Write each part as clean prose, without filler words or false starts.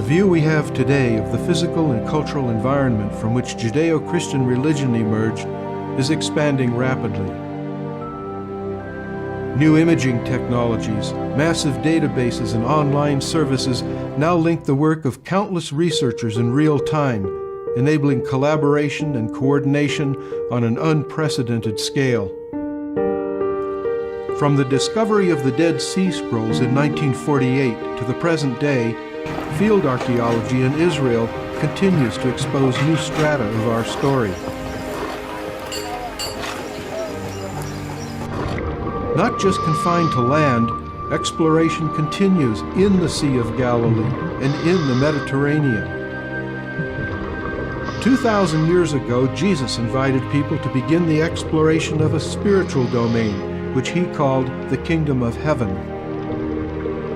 view we have today of the physical and cultural environment from which Judeo-Christian religion emerged is expanding rapidly. New imaging technologies, massive databases, and online services now link the work of countless researchers in real time, enabling collaboration and coordination on an unprecedented scale. From the discovery of the Dead Sea Scrolls in 1948 to the present day, field archaeology in Israel continues to expose new strata of our story. Not just confined to land, exploration continues in the Sea of Galilee and in the Mediterranean. 2,000 years ago, Jesus invited people to begin the exploration of a spiritual domain, which he called the Kingdom of Heaven.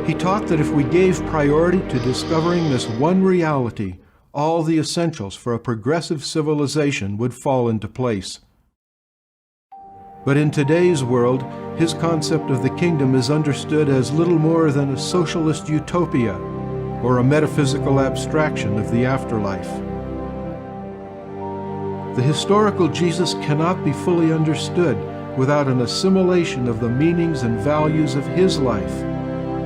He taught that if we gave priority to discovering this one reality, all the essentials for a progressive civilization would fall into place. But in today's world, his concept of the kingdom is understood as little more than a socialist utopia or a metaphysical abstraction of the afterlife. The historical Jesus cannot be fully understood without an assimilation of the meanings and values of his life,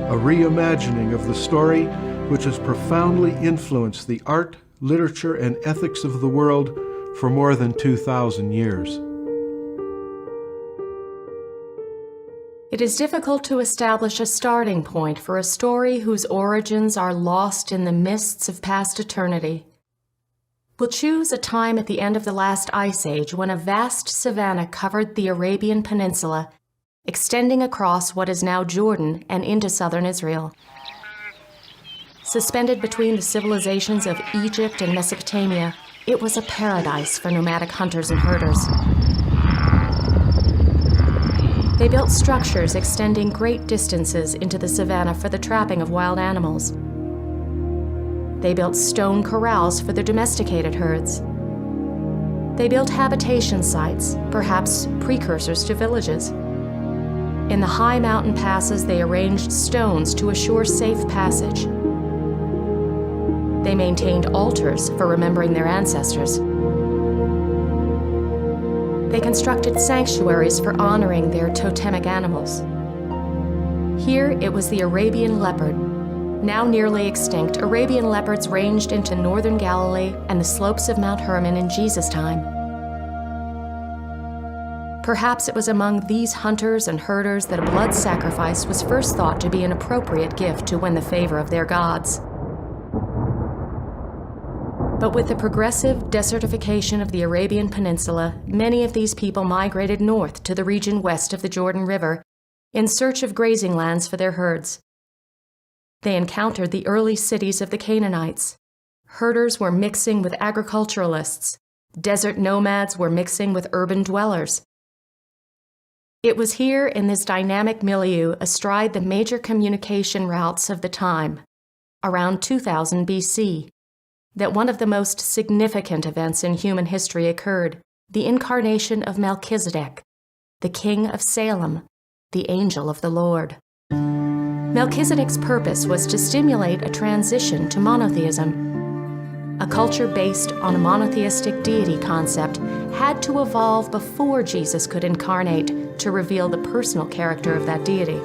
a reimagining of the story which has profoundly influenced the art, literature, and ethics of the world for more than 2,000 years. It is difficult to establish a starting point for a story whose origins are lost in the mists of past eternity. We'll choose a time at the end of the last ice age when a vast savanna covered the Arabian Peninsula, extending across what is now Jordan and into southern Israel. Suspended between the civilizations of Egypt and Mesopotamia, it was a paradise for nomadic hunters and herders. They built structures extending great distances into the savanna for the trapping of wild animals. They built stone corrals for their domesticated herds. They built habitation sites, perhaps precursors to villages. In the high mountain passes, they arranged stones to assure safe passage. They maintained altars for remembering their ancestors. They constructed sanctuaries for honoring their totemic animals. Here it was the Arabian leopard. Now nearly extinct, Arabian leopards ranged into northern Galilee and the slopes of Mount Hermon in Jesus' time. Perhaps it was among these hunters and herders that a blood sacrifice was first thought to be an appropriate gift to win the favor of their gods. But with the progressive desertification of the Arabian Peninsula, many of these people migrated north to the region west of the Jordan River in search of grazing lands for their herds. They encountered the early cities of the Canaanites. Herders were mixing with agriculturalists. Desert nomads were mixing with urban dwellers. It was here in this dynamic milieu astride the major communication routes of the time, around 2000 BC, that one of the most significant events in human history occurred, the incarnation of Melchizedek, the king of Salem, the angel of the Lord. Melchizedek's purpose was to stimulate a transition to monotheism. A culture based on a monotheistic deity concept had to evolve before Jesus could incarnate to reveal the personal character of that deity.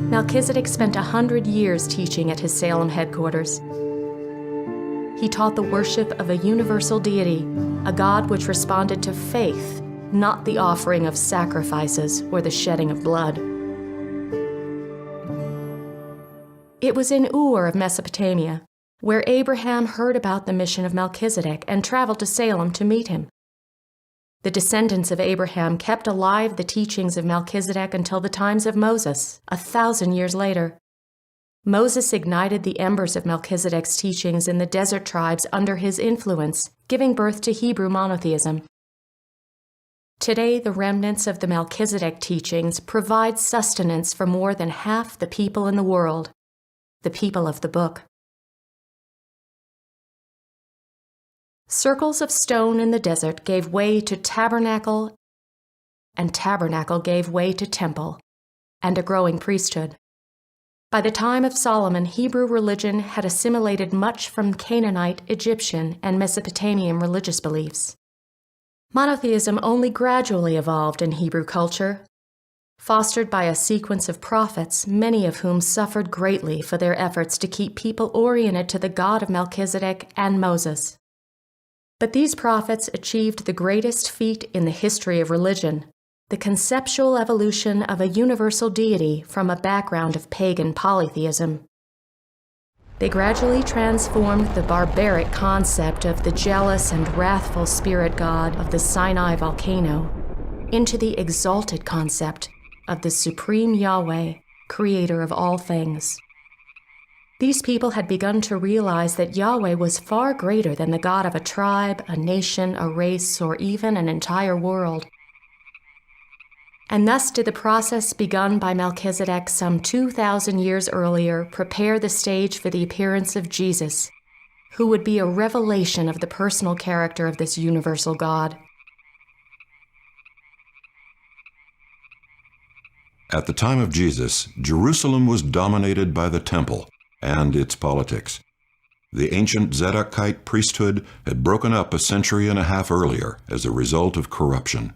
Melchizedek spent 100 years teaching at his Salem headquarters. He taught the worship of a universal deity, a God which responded to faith, not the offering of sacrifices or the shedding of blood. It was in Ur of Mesopotamia, where Abraham heard about the mission of Melchizedek and traveled to Salem to meet him. The descendants of Abraham kept alive the teachings of Melchizedek until the times of Moses, 1,000 years later. Moses ignited the embers of Melchizedek's teachings in the desert tribes under his influence, giving birth to Hebrew monotheism. Today, the remnants of the Melchizedek teachings provide sustenance for more than half the people in the world, the people of the book. Circles of stone in the desert gave way to tabernacle, and tabernacle gave way to temple, and a growing priesthood. By the time of Solomon, Hebrew religion had assimilated much from Canaanite, Egyptian, and Mesopotamian religious beliefs. Monotheism only gradually evolved in Hebrew culture, fostered by a sequence of prophets, many of whom suffered greatly for their efforts to keep people oriented to the God of Melchizedek and Moses. But these prophets achieved the greatest feat in the history of religion, the conceptual evolution of a universal deity from a background of pagan polytheism. They gradually transformed the barbaric concept of the jealous and wrathful spirit god of the Sinai volcano into the exalted concept of the supreme Yahweh, creator of all things. These people had begun to realize that Yahweh was far greater than the God of a tribe, a nation, a race, or even an entire world. And thus did the process begun by Melchizedek some 2,000 years earlier prepare the stage for the appearance of Jesus, who would be a revelation of the personal character of this universal God. At the time of Jesus, Jerusalem was dominated by the temple and its politics. The ancient Zadokite priesthood had broken up a century and a half earlier as a result of corruption.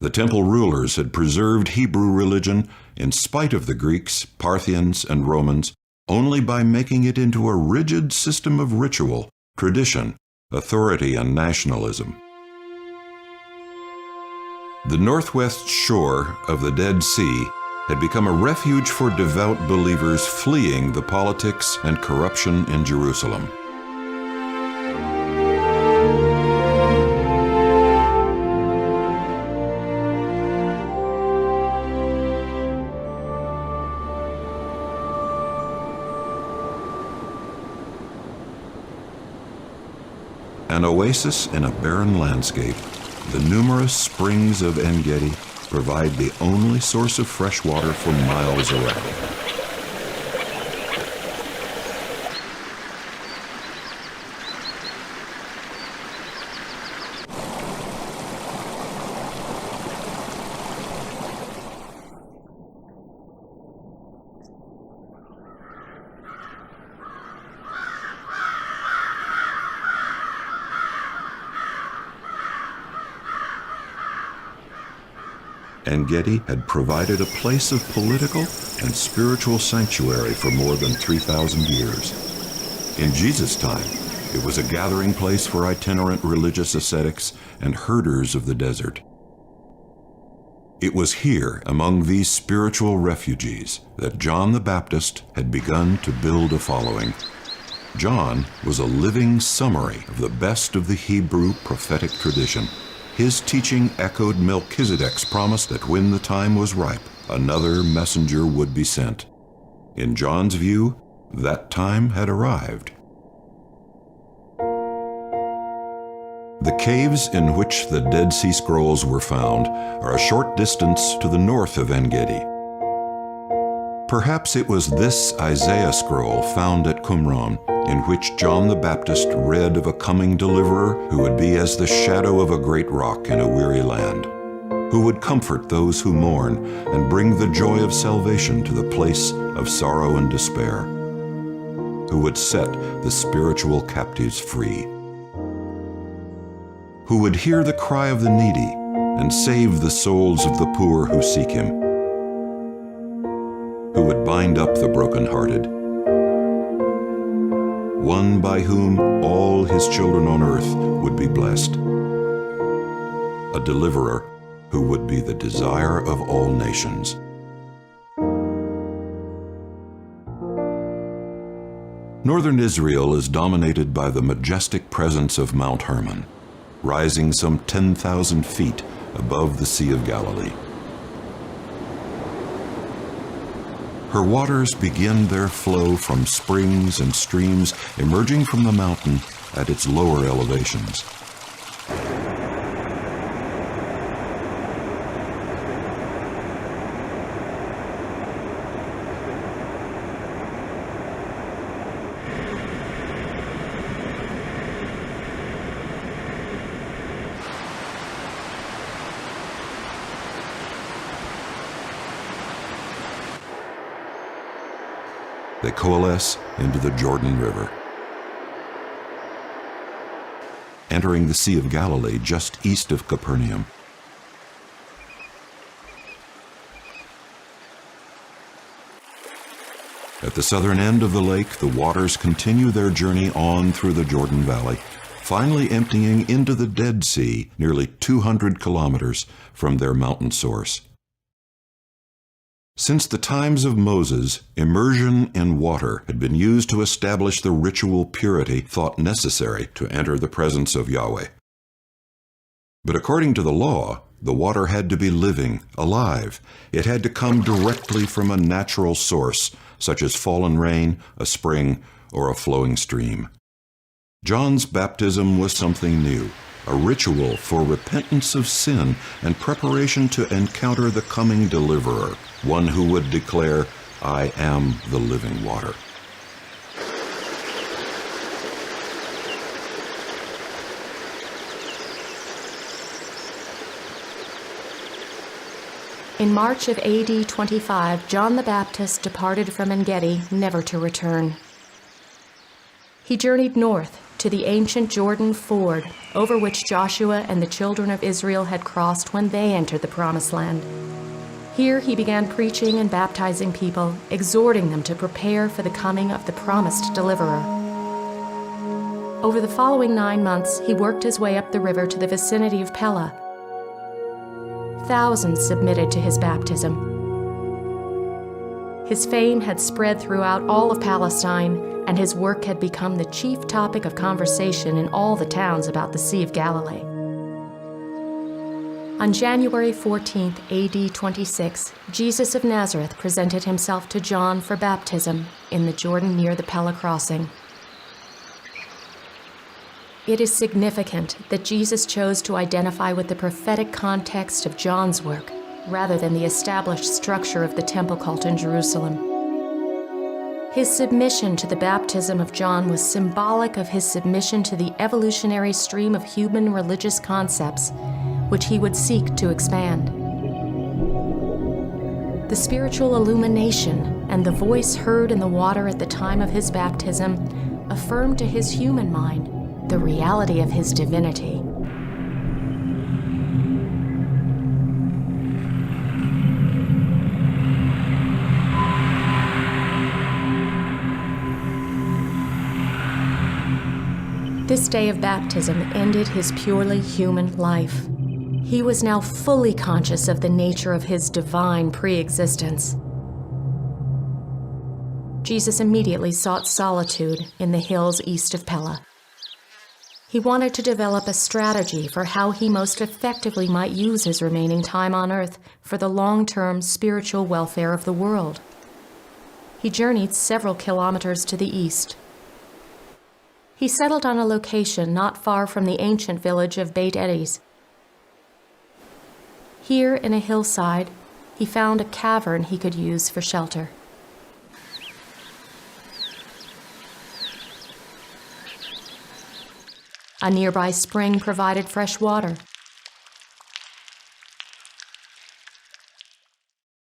The temple rulers had preserved Hebrew religion in spite of the Greeks, Parthians, and Romans only by making it into a rigid system of ritual, tradition, authority, and nationalism. The northwest shore of the Dead Sea had become a refuge for devout believers fleeing the politics and corruption in Jerusalem. An oasis in a barren landscape, the numerous springs of En-Gedi provide the only source of fresh water for miles around. En-Gedi had provided a place of political and spiritual sanctuary for more than 3,000 years. In Jesus' time, it was a gathering place for itinerant religious ascetics and herders of the desert. It was here, among these spiritual refugees, that John the Baptist had begun to build a following. John was a living summary of the best of the Hebrew prophetic tradition. His teaching echoed Melchizedek's promise that when the time was ripe, another messenger would be sent. In John's view, that time had arrived. The caves in which the Dead Sea Scrolls were found are a short distance to the north of En-Gedi. Perhaps it was this Isaiah scroll found at Qumran, in which John the Baptist read of a coming deliverer who would be as the shadow of a great rock in a weary land, who would comfort those who mourn and bring the joy of salvation to the place of sorrow and despair, who would set the spiritual captives free, who would hear the cry of the needy and save the souls of the poor who seek him, who would bind up the brokenhearted, one by whom all his children on earth would be blessed, a deliverer who would be the desire of all nations. Northern Israel is dominated by the majestic presence of Mount Hermon, rising some 10,000 feet above the Sea of Galilee. Her waters begin their flow from springs and streams emerging from the mountain at its lower elevations. They coalesce into the Jordan River, entering the Sea of Galilee just east of Capernaum. At the southern end of the lake, the waters continue their journey on through the Jordan Valley, finally emptying into the Dead Sea nearly 200 kilometers from their mountain source. Since the times of Moses, immersion in water had been used to establish the ritual purity thought necessary to enter the presence of Yahweh. But according to the law, the water had to be living, alive. It had to come directly from a natural source, such as fallen rain, a spring, or a flowing stream. John's baptism was something new, a ritual for repentance of sin and preparation to encounter the coming deliverer, one who would declare, "I am the living water." In March of AD 25, John the Baptist departed from En-Gedi, never to return. He journeyed north to the ancient Jordan ford, over which Joshua and the children of Israel had crossed when they entered the Promised Land. Here he began preaching and baptizing people, exhorting them to prepare for the coming of the promised deliverer. Over the following 9 months, he worked his way up the river to the vicinity of Pella. Thousands submitted to his baptism. His fame had spread throughout all of Palestine, and his work had become the chief topic of conversation in all the towns about the Sea of Galilee. On January 14, AD 26, Jesus of Nazareth presented himself to John for baptism in the Jordan near the Pella crossing. It is significant that Jesus chose to identify with the prophetic context of John's work, rather than the established structure of the temple cult in Jerusalem. His submission to the baptism of John was symbolic of his submission to the evolutionary stream of human religious concepts, which he would seek to expand. The spiritual illumination and the voice heard in the water at the time of his baptism affirmed to his human mind the reality of his divinity. This day of baptism ended his purely human life. He was now fully conscious of the nature of his divine pre-existence. Jesus immediately sought solitude in the hills east of Pella. He wanted to develop a strategy for how he most effectively might use his remaining time on earth for the long-term spiritual welfare of the world. He journeyed several kilometers to the east. He settled on a location not far from the ancient village of Beit Edis. Here, in a hillside, he found a cavern he could use for shelter. A nearby spring provided fresh water.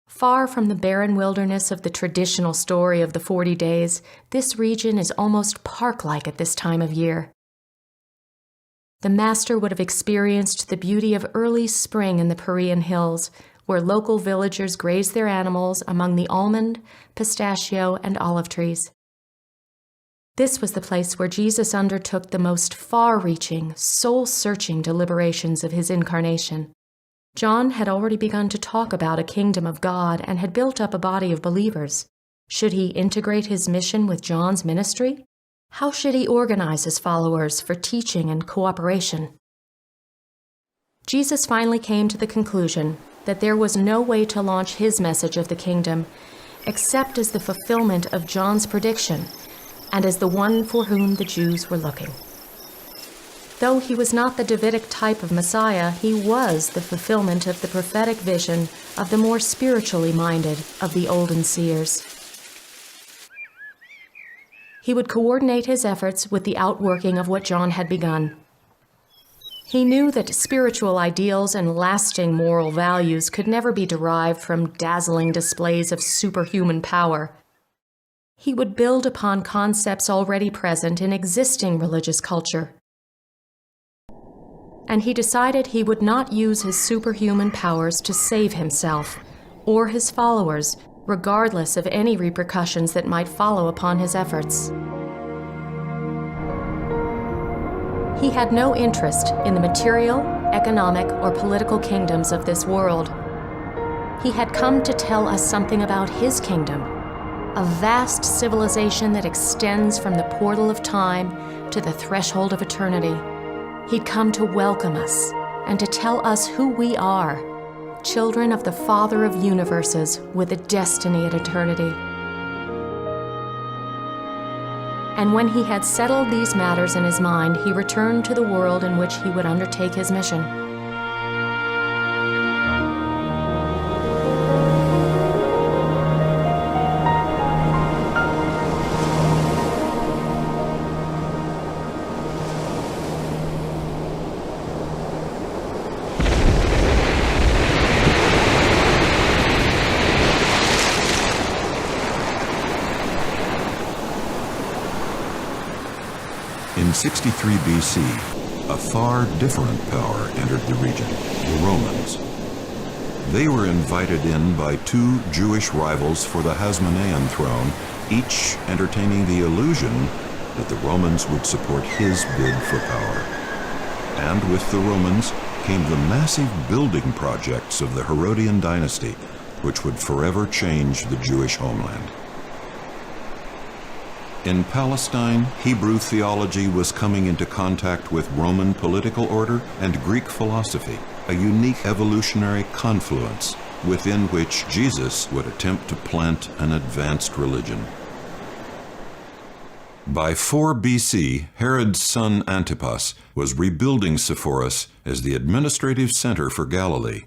Far from the barren wilderness of the traditional story of the 40 days, this region is almost park-like at this time of year. The master would have experienced the beauty of early spring in the Perean hills, where local villagers graze their animals among the almond, pistachio, and olive trees. This was the place where Jesus undertook the most far-reaching, soul-searching deliberations of his incarnation. John had already begun to talk about a kingdom of God and had built up a body of believers. Should he integrate his mission with John's ministry? How should he organize his followers for teaching and cooperation? Jesus finally came to the conclusion that there was no way to launch his message of the kingdom except as the fulfillment of John's prediction and as the one for whom the Jews were looking. Though he was not the Davidic type of Messiah, he was the fulfillment of the prophetic vision of the more spiritually minded of the olden seers. He would coordinate his efforts with the outworking of what John had begun. He knew that spiritual ideals and lasting moral values could never be derived from dazzling displays of superhuman power. He would build upon concepts already present in existing religious culture. And he decided he would not use his superhuman powers to save himself or his followers, regardless of any repercussions that might follow upon his efforts. He had no interest in the material, economic, or political kingdoms of this world. He had come to tell us something about his kingdom, a vast civilization that extends from the portal of time to the threshold of eternity. He'd come to welcome us and to tell us who we are, children of the Father of universes with a destiny at eternity. And when he had settled these matters in his mind, he returned to the world in which he would undertake his mission. In 63 BC, a far different power entered the region, the Romans. They were invited in by two Jewish rivals for the Hasmonean throne, each entertaining the illusion that the Romans would support his bid for power. And with the Romans came the massive building projects of the Herodian dynasty, which would forever change the Jewish homeland. In Palestine, Hebrew theology was coming into contact with Roman political order and Greek philosophy, a unique evolutionary confluence within which Jesus would attempt to plant an advanced religion. By 4 BC, Herod's son Antipas was rebuilding Sepphoris as the administrative center for Galilee.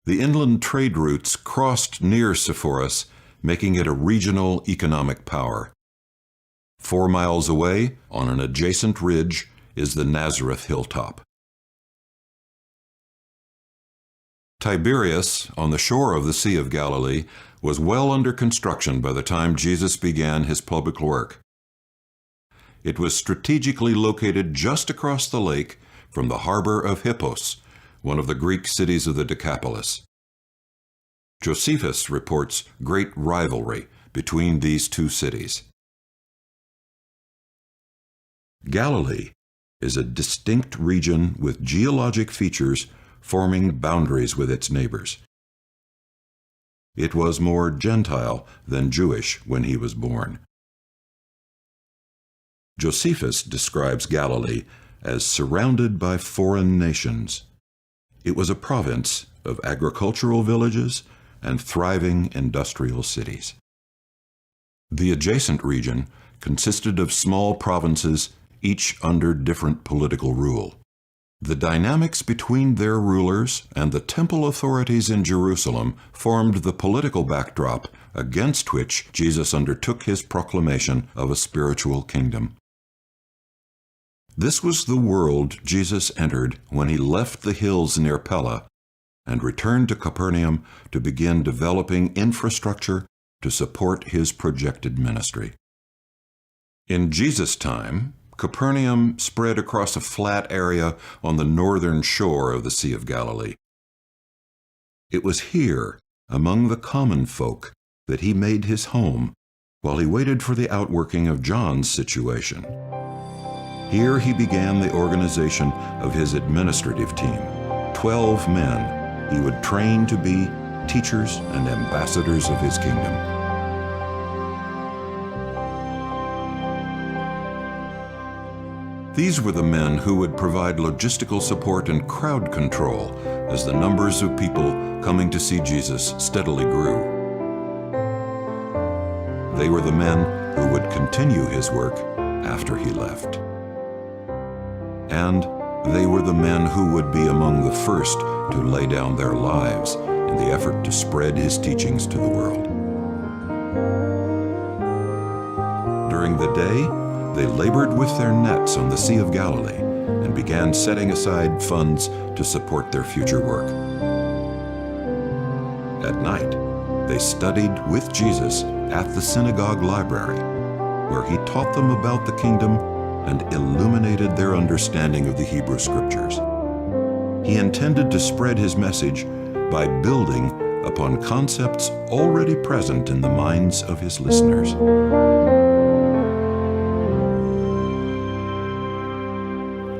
The inland trade routes crossed near Sepphoris, making it a regional economic power. 4 miles away, on an adjacent ridge, is the Nazareth hilltop. Tiberias, on the shore of the Sea of Galilee, was well under construction by the time Jesus began his public work. It was strategically located just across the lake from the harbor of Hippos, one of the Greek cities of the Decapolis. Josephus reports great rivalry between these two cities. Galilee is a distinct region with geologic features forming boundaries with its neighbors. It was more Gentile than Jewish when he was born. Josephus describes Galilee as surrounded by foreign nations. It was a province of agricultural villages and thriving industrial cities. The adjacent region consisted of small provinces, each under different political rule. The dynamics between their rulers and the temple authorities in Jerusalem formed the political backdrop against which Jesus undertook his proclamation of a spiritual kingdom. This was the world Jesus entered when he left the hills near Pella and returned to Capernaum to begin developing infrastructure to support his projected ministry. In Jesus' time, Capernaum spread across a flat area on the northern shore of the Sea of Galilee. It was here, among the common folk, that he made his home while he waited for the outworking of John's situation. Here he began the organization of his administrative team, 12 men he would train to be teachers and ambassadors of his kingdom. These were the men who would provide logistical support and crowd control as the numbers of people coming to see Jesus steadily grew. They were the men who would continue his work after he left. And they were the men who would be among the first to lay down their lives in the effort to spread his teachings to the world. During the day, they labored with their nets on the Sea of Galilee and began setting aside funds to support their future work. At night, they studied with Jesus at the synagogue library, where he taught them about the kingdom and illuminated their understanding of the Hebrew Scriptures. He intended to spread his message by building upon concepts already present in the minds of his listeners.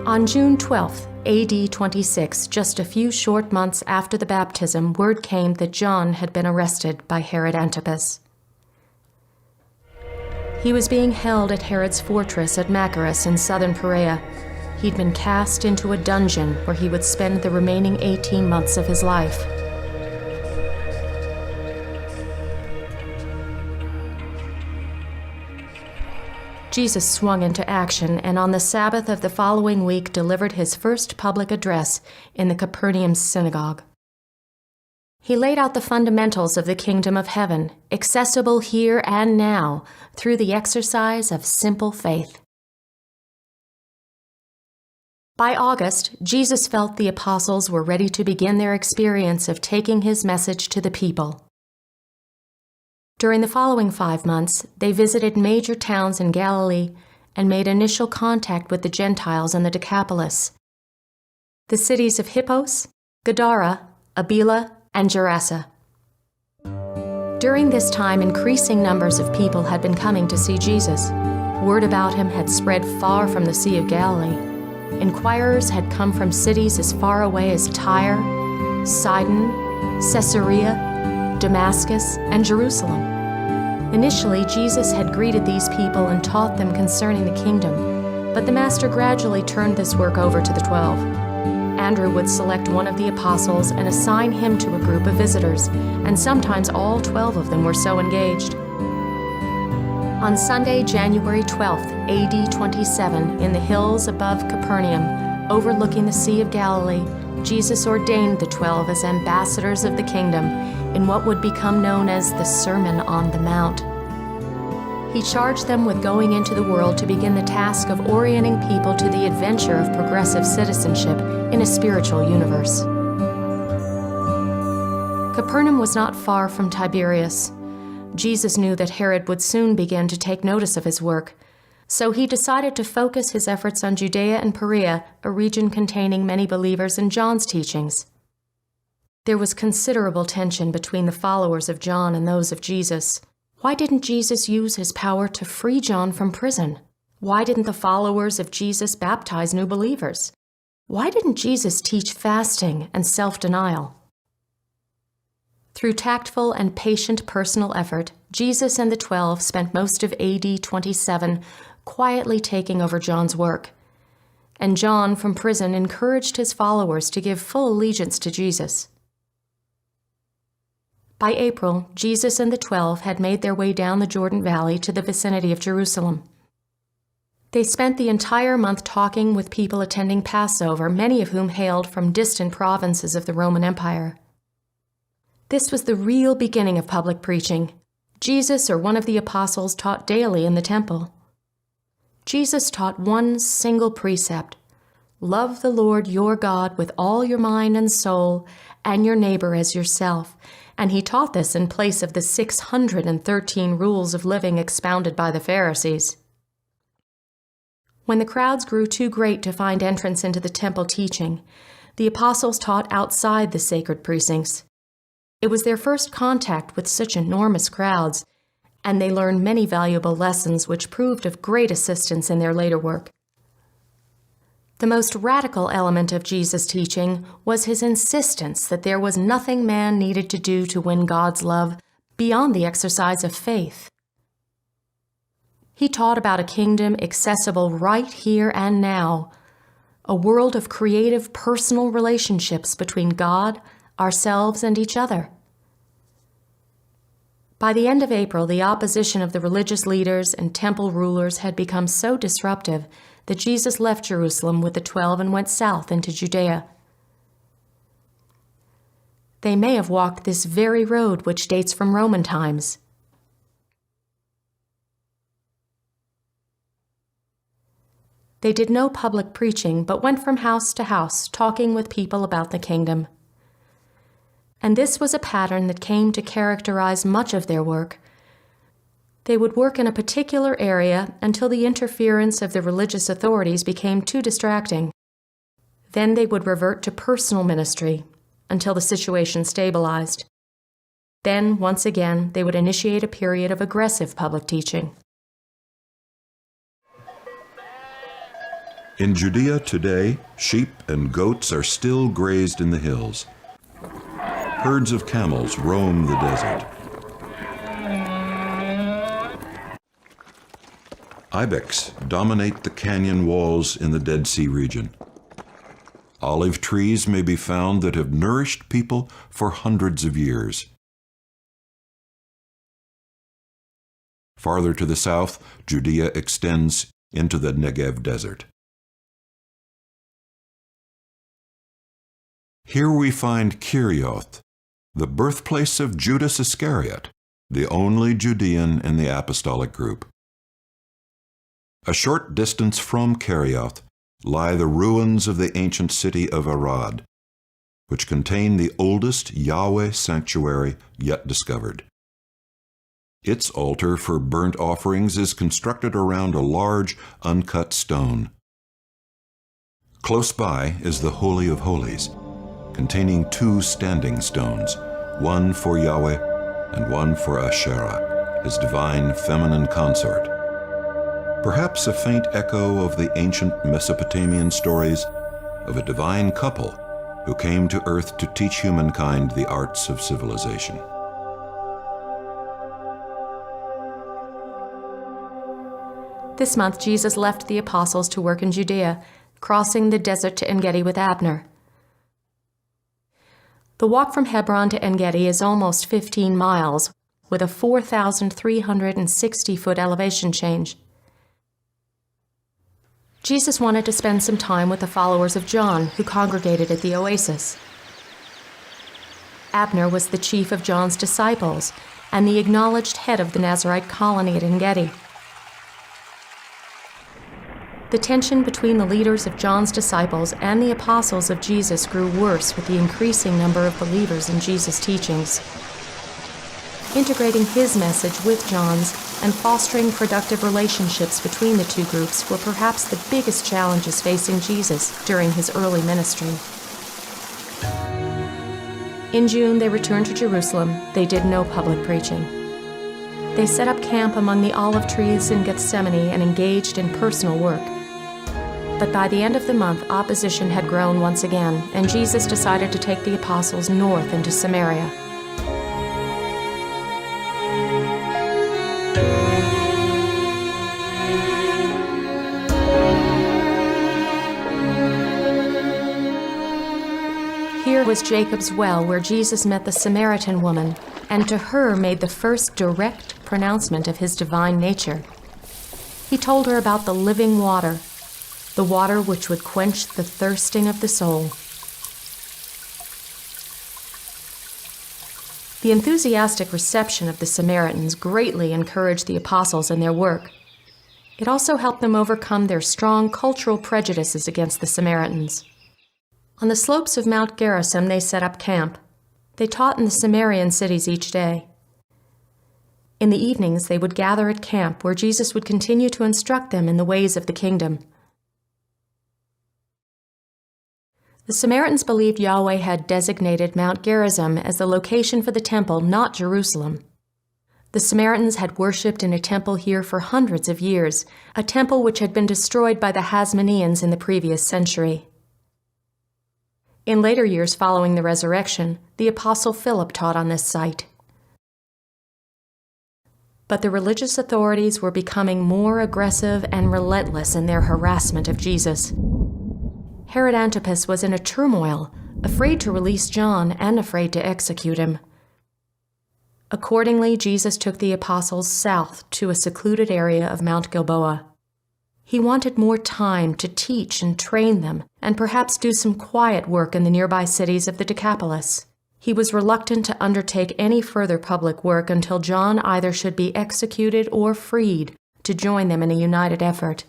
On June 12th, AD 26, just a few short months after the baptism, word came that John had been arrested by Herod Antipas. He was being held at Herod's fortress at Machaerus in southern Perea. He'd been cast into a dungeon where he would spend the remaining 18 months of his life. Jesus swung into action, and on the Sabbath of the following week delivered his first public address in the Capernaum synagogue. He laid out the fundamentals of the kingdom of heaven, accessible here and now through the exercise of simple faith. By August, Jesus felt the apostles were ready to begin their experience of taking his message to the people. During the following 5 months, they visited major towns in Galilee and made initial contact with the Gentiles in the Decapolis, the cities of Hippos, Gadara, Abila, and Gerasa. During this time, increasing numbers of people had been coming to see Jesus. Word about him had spread far from the Sea of Galilee. Inquirers had come from cities as far away as Tyre, Sidon, Caesarea, Damascus, and Jerusalem. Initially, Jesus had greeted these people and taught them concerning the kingdom, but the Master gradually turned this work over to the 12. Andrew would select one of the apostles and assign him to a group of visitors, and sometimes all 12 of them were so engaged. On Sunday, January 12th, AD 27, in the hills above Capernaum, overlooking the Sea of Galilee, Jesus ordained the 12 as ambassadors of the kingdom in what would become known as the Sermon on the Mount. He charged them with going into the world to begin the task of orienting people to the adventure of progressive citizenship in a spiritual universe. Capernaum was not far from Tiberias. Jesus knew that Herod would soon begin to take notice of his work, so he decided to focus his efforts on Judea and Perea, a region containing many believers in John's teachings. There was considerable tension between the followers of John and those of Jesus. Why didn't Jesus use his power to free John from prison? Why didn't the followers of Jesus baptize new believers? Why didn't Jesus teach fasting and self-denial? Through tactful and patient personal effort, Jesus and the 12 spent most of AD 27 quietly taking over John's work. And John, from prison, encouraged his followers to give full allegiance to Jesus. By April, Jesus and the 12 had made their way down the Jordan Valley to the vicinity of Jerusalem. They spent the entire month talking with people attending Passover, many of whom hailed from distant provinces of the Roman Empire. This was the real beginning of public preaching. Jesus or one of the apostles taught daily in the temple. Jesus taught one single precept: love the Lord your God with all your mind and soul, and your neighbor as yourself. And he taught this in place of the 613 rules of living expounded by the Pharisees. When the crowds grew too great to find entrance into the temple teaching, the apostles taught outside the sacred precincts. It was their first contact with such enormous crowds, and they learned many valuable lessons which proved of great assistance in their later work. The most radical element of Jesus' teaching was his insistence that there was nothing man needed to do to win God's love beyond the exercise of faith. He taught about a kingdom accessible right here and now, a world of creative personal relationships between God, ourselves, and each other. By the end of April, the opposition of the religious leaders and temple rulers had become so disruptive that Jesus left Jerusalem with the 12 and went south into Judea. They may have walked this very road which dates from Roman times. They did no public preaching, but went from house to house, talking with people about the kingdom. and this was a pattern that came to characterize much of their work. They would work in a particular area until the interference of the religious authorities became too distracting. Then they would revert to personal ministry until the situation stabilized. Then, once again, they would initiate a period of aggressive public teaching. In Judea today, sheep and goats are still grazed in the hills. Herds of camels roam the desert. Ibex dominate the canyon walls in the Dead Sea region. Olive trees may be found that have nourished people for hundreds of years. Farther to the south, Judea extends into the Negev desert. Here we find Kirioth, the birthplace of Judas Iscariot, the only Judean in the apostolic group. A short distance from Kirioth lie the ruins of the ancient city of Arad, which contain the oldest Yahweh sanctuary yet discovered. Its altar for burnt offerings is constructed around a large, uncut stone. Close by is the Holy of Holies, containing 2 standing stones, one for Yahweh and one for Asherah, his divine feminine consort. Perhaps a faint echo of the ancient Mesopotamian stories of a divine couple who came to earth to teach humankind the arts of civilization. This month, Jesus left the apostles to work in Judea, crossing the desert to En-Gedi with Abner. The walk from Hebron to En-Gedi is almost 15 miles, with a 4,360-foot elevation change. Jesus wanted to spend some time with the followers of John, who congregated at the oasis. Abner was the chief of John's disciples and the acknowledged head of the Nazarite colony at En-Gedi. The tension between the leaders of John's disciples and the apostles of Jesus grew worse with the increasing number of believers in Jesus' teachings. Integrating his message with John's and fostering productive relationships between the two groups were perhaps the biggest challenges facing Jesus during his early ministry. In June, they returned to Jerusalem. They did no public preaching. They set up camp among the olive trees in Gethsemane and engaged in personal work. But by the end of the month, opposition had grown once again, and Jesus decided to take the apostles north into Samaria. Here was Jacob's well, where Jesus met the Samaritan woman, and to her made the first direct pronouncement of his divine nature. He told her about the living water, the water which would quench the thirsting of the soul. The enthusiastic reception of the Samaritans greatly encouraged the apostles in their work. It also helped them overcome their strong cultural prejudices against the Samaritans. On the slopes of Mount Gerizim, they set up camp. They taught in the Samaritan cities each day. In the evenings, they would gather at camp, where Jesus would continue to instruct them in the ways of the kingdom. The Samaritans believed Yahweh had designated Mount Gerizim as the location for the temple, not Jerusalem. The Samaritans had worshipped in a temple here for hundreds of years, a temple which had been destroyed by the Hasmoneans in the previous century. In later years following the resurrection, the Apostle Philip taught on this site. But the religious authorities were becoming more aggressive and relentless in their harassment of Jesus. Herod Antipas was in a turmoil, afraid to release John and afraid to execute him. Accordingly, Jesus took the apostles south to a secluded area of Mount Gilboa. He wanted more time to teach and train them, and perhaps do some quiet work in the nearby cities of the Decapolis. He was reluctant to undertake any further public work until John either should be executed or freed to join them in a united effort.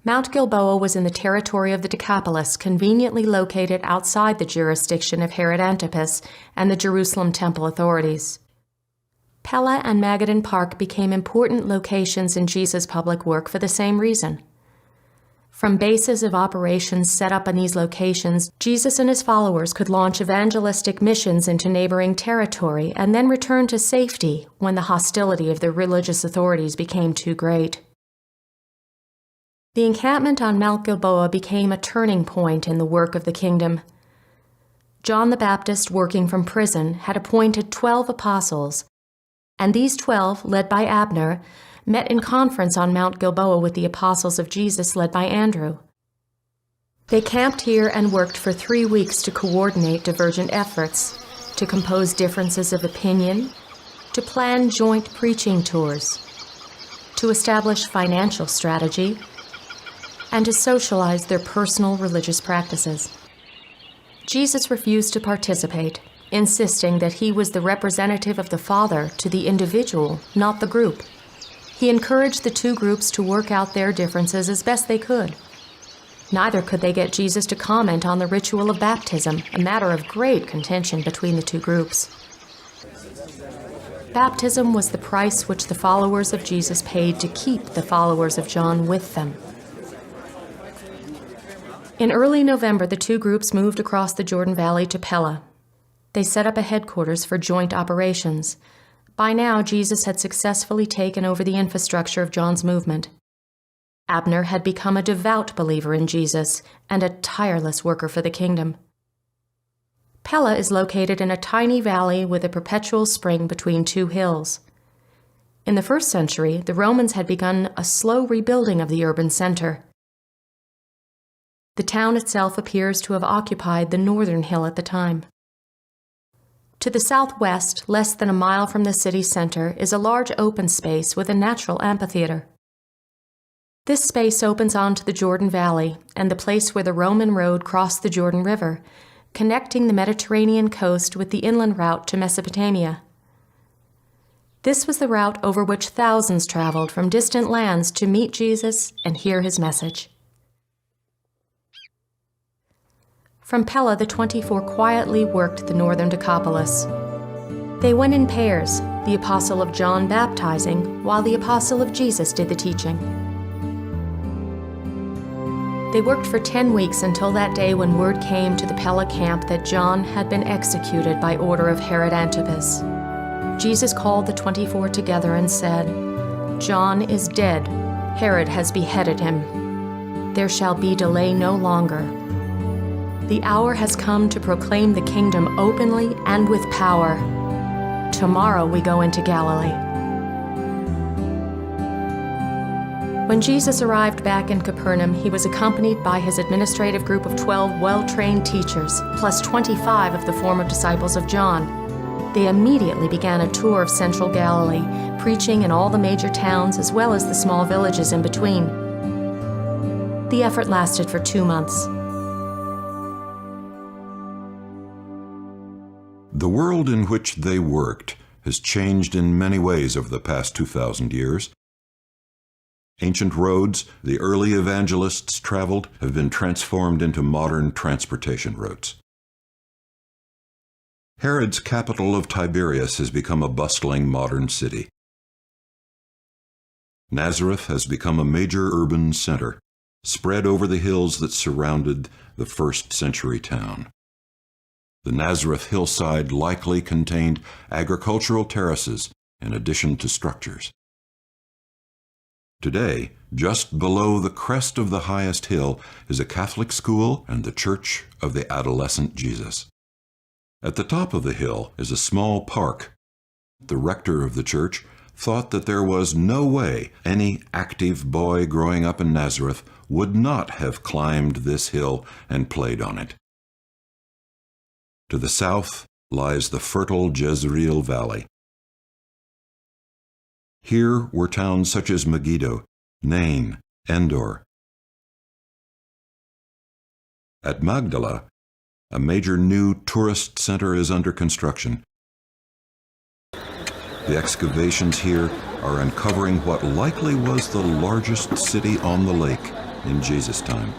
Mount Gilboa was in the territory of the Decapolis, conveniently located outside the jurisdiction of Herod Antipas and the Jerusalem temple authorities. Pella and Magadan Park became important locations in Jesus' public work for the same reason. From bases of operations set up in these locations, Jesus and his followers could launch evangelistic missions into neighboring territory and then return to safety when the hostility of the religious authorities became too great. The encampment on Mount Gilboa became a turning point in the work of the kingdom. John the Baptist, working from prison, had appointed 12 apostles, and these 12, led by Abner, met in conference on Mount Gilboa with the apostles of Jesus led by Andrew. They camped here and worked for 3 weeks to coordinate divergent efforts, to compose differences of opinion, to plan joint preaching tours, to establish financial strategy, and to socialize their personal religious practices. Jesus refused to participate, insisting that he was the representative of the Father to the individual, not the group. He encouraged the two groups to work out their differences as best they could. Neither could they get Jesus to comment on the ritual of baptism, a matter of great contention between the two groups. Baptism was the price which the followers of Jesus paid to keep the followers of John with them. In early November, the two groups moved across the Jordan Valley to Pella. They set up a headquarters for joint operations. By now, Jesus had successfully taken over the infrastructure of John's movement. Abner had become a devout believer in Jesus and a tireless worker for the kingdom. Pella is located in a tiny valley with a perpetual spring between two hills. In the 1st century, the Romans had begun a slow rebuilding of the urban center. The town itself appears to have occupied the northern hill at the time. To the southwest, less than a mile from the city center, is a large open space with a natural amphitheater. This space opens onto the Jordan Valley and the place where the Roman road crossed the Jordan River, connecting the Mediterranean coast with the inland route to Mesopotamia. This was the route over which thousands traveled from distant lands to meet Jesus and hear his message. From Pella, the 24 quietly worked the northern Decapolis. They went in pairs, the apostle of John baptizing, while the apostle of Jesus did the teaching. They worked for 10 weeks until that day when word came to the Pella camp that John had been executed by order of Herod Antipas. Jesus called the 24 together and said, "John is dead. Herod has beheaded him. There shall be delay no longer. The hour has come to proclaim the kingdom openly and with power. Tomorrow we go into Galilee." When Jesus arrived back in Capernaum, he was accompanied by his administrative group of 12 well-trained teachers, plus 25 of the former disciples of John. They immediately began a tour of central Galilee, preaching in all the major towns as well as the small villages in between. The effort lasted for 2 months. The world in which they worked has changed in many ways over the past 2,000 years. Ancient roads the early evangelists traveled have been transformed into modern transportation routes. Herod's capital of Tiberias has become a bustling modern city. Nazareth has become a major urban center, spread over the hills that surrounded the 1st century town. The Nazareth hillside likely contained agricultural terraces in addition to structures. Today, just below the crest of the highest hill is a Catholic school and the Church of the Adolescent Jesus. At the top of the hill is a small park. The rector of the church thought that there was no way any active boy growing up in Nazareth would not have climbed this hill and played on it. To the south lies the fertile Jezreel Valley. Here were towns such as Megiddo, Nain, Endor. At Magdala, a major new tourist center is under construction. The excavations here are uncovering what likely was the largest city on the lake in Jesus' time.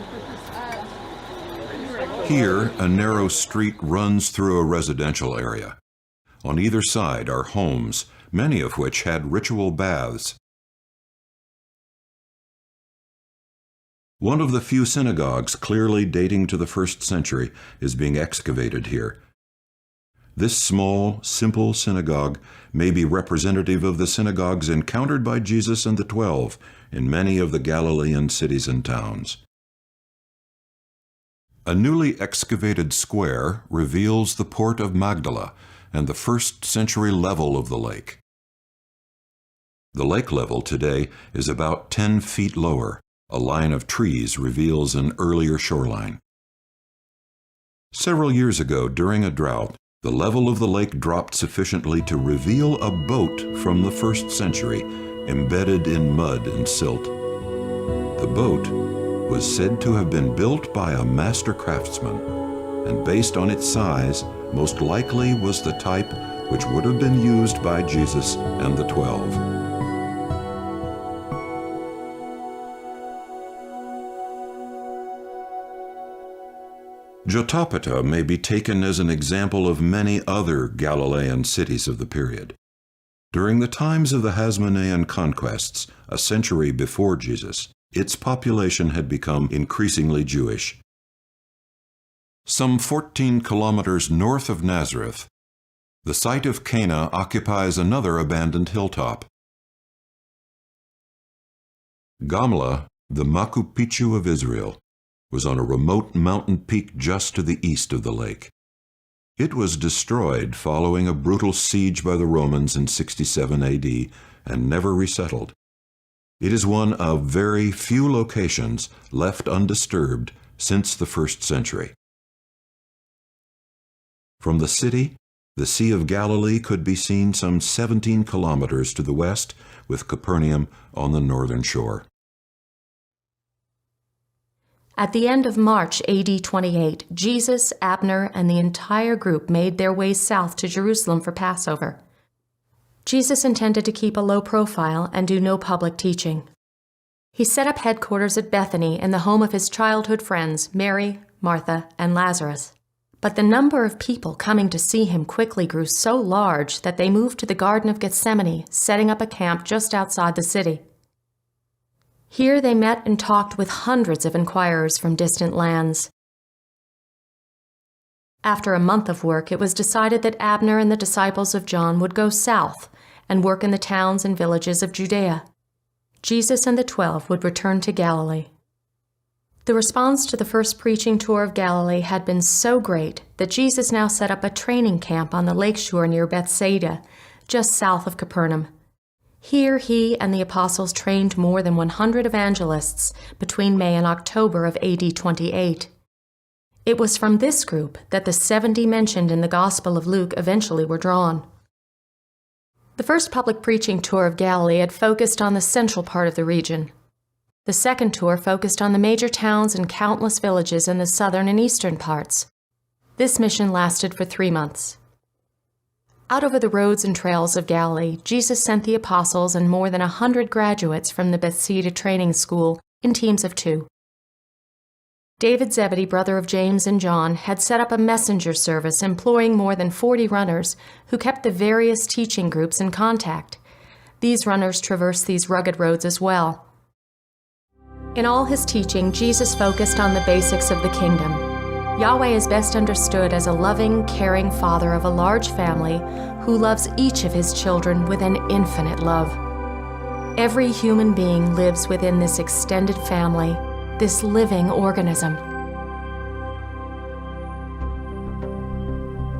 Here, a narrow street runs through a residential area. On either side are homes, many of which had ritual baths. One of the few synagogues clearly dating to the 1st century is being excavated here. This small, simple synagogue may be representative of the synagogues encountered by Jesus and the 12 in many of the Galilean cities and towns. A newly excavated square reveals the port of Magdala and the 1st century level of the lake. The lake level today is about 10 feet lower. A line of trees reveals an earlier shoreline. Several years ago, during a drought, the level of the lake dropped sufficiently to reveal a boat from the 1st century embedded in mud and silt. The boat was said to have been built by a master craftsman, and based on its size, most likely was the type which would have been used by Jesus and the 12. Jotapata may be taken as an example of many other Galilean cities of the period. During the times of the Hasmonean conquests, a century before Jesus, its population had become increasingly Jewish. Some 14 kilometers north of Nazareth, the site of Cana occupies another abandoned hilltop. Gamla, the Machu Picchu of Israel, was on a remote mountain peak just to the east of the lake. It was destroyed following a brutal siege by the Romans in 67 AD and never resettled. It is one of very few locations left undisturbed since the 1st century. From the city, the Sea of Galilee could be seen some 17 kilometers to the west, with Capernaum on the northern shore. At the end of March AD 28, Jesus, Abner, and the entire group made their way south to Jerusalem for Passover. Jesus intended to keep a low profile and do no public teaching. He set up headquarters at Bethany in the home of his childhood friends, Mary, Martha, and Lazarus. But the number of people coming to see him quickly grew so large that they moved to the Garden of Gethsemane, setting up a camp just outside the city. Here they met and talked with hundreds of inquirers from distant lands. After a month of work, it was decided that Abner and the disciples of John would go south and work in the towns and villages of Judea. Jesus and the 12 would return to Galilee. The response to the first preaching tour of Galilee had been so great that Jesus now set up a training camp on the lakeshore near Bethsaida, just south of Capernaum. Here he and the apostles trained more than 100 evangelists between May and October of AD 28. It was from this group that the 70 mentioned in the Gospel of Luke eventually were drawn. The first public preaching tour of Galilee had focused on the central part of the region. The second tour focused on the major towns and countless villages in the southern and eastern parts. This mission lasted for 3 months. Out over the roads and trails of Galilee, Jesus sent the apostles and more than 100 graduates from the Bethsaida training school in teams of 2. David Zebedee, brother of James and John, had set up a messenger service employing more than 40 runners who kept the various teaching groups in contact. These runners traversed these rugged roads as well. In all his teaching, Jesus focused on the basics of the kingdom. Yahweh is best understood as a loving, caring father of a large family who loves each of his children with an infinite love. Every human being lives within this extended family, this living organism.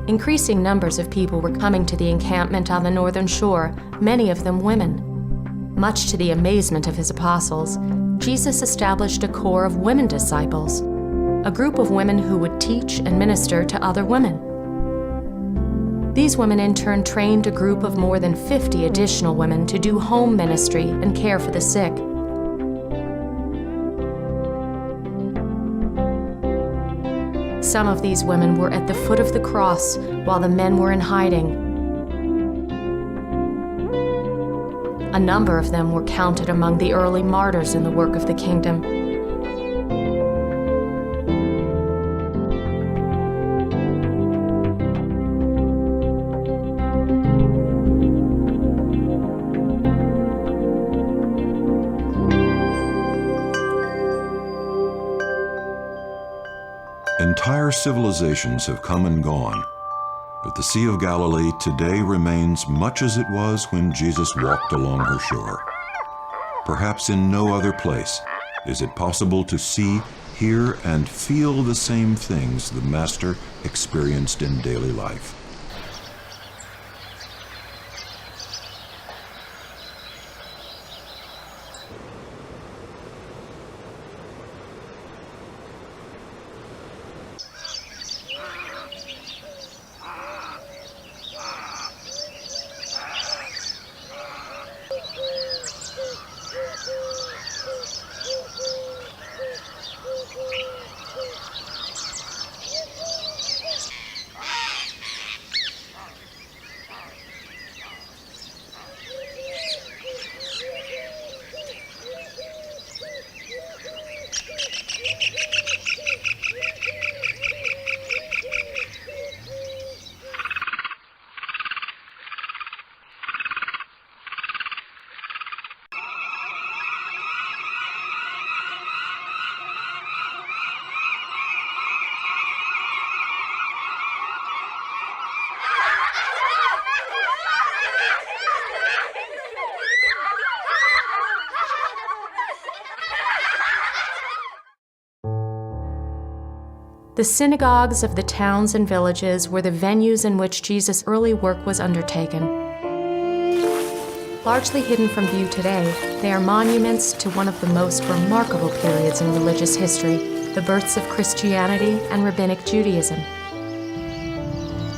Increasing numbers of people were coming to the encampment on the northern shore, many of them women. Much to the amazement of his apostles, Jesus established a corps of women disciples, a group of women who would teach and minister to other women. These women in turn trained a group of more than 50 additional women to do home ministry and care for the sick. Some of these women were at the foot of the cross while the men were in hiding. A number of them were counted among the early martyrs in the work of the kingdom. Entire civilizations have come and gone, but the Sea of Galilee today remains much as it was when Jesus walked along her shore. Perhaps in no other place is it possible to see, hear, and feel the same things the Master experienced in daily life. The synagogues of the towns and villages were the venues in which Jesus' early work was undertaken. Largely hidden from view today, they are monuments to one of the most remarkable periods in religious history, the births of Christianity and Rabbinic Judaism.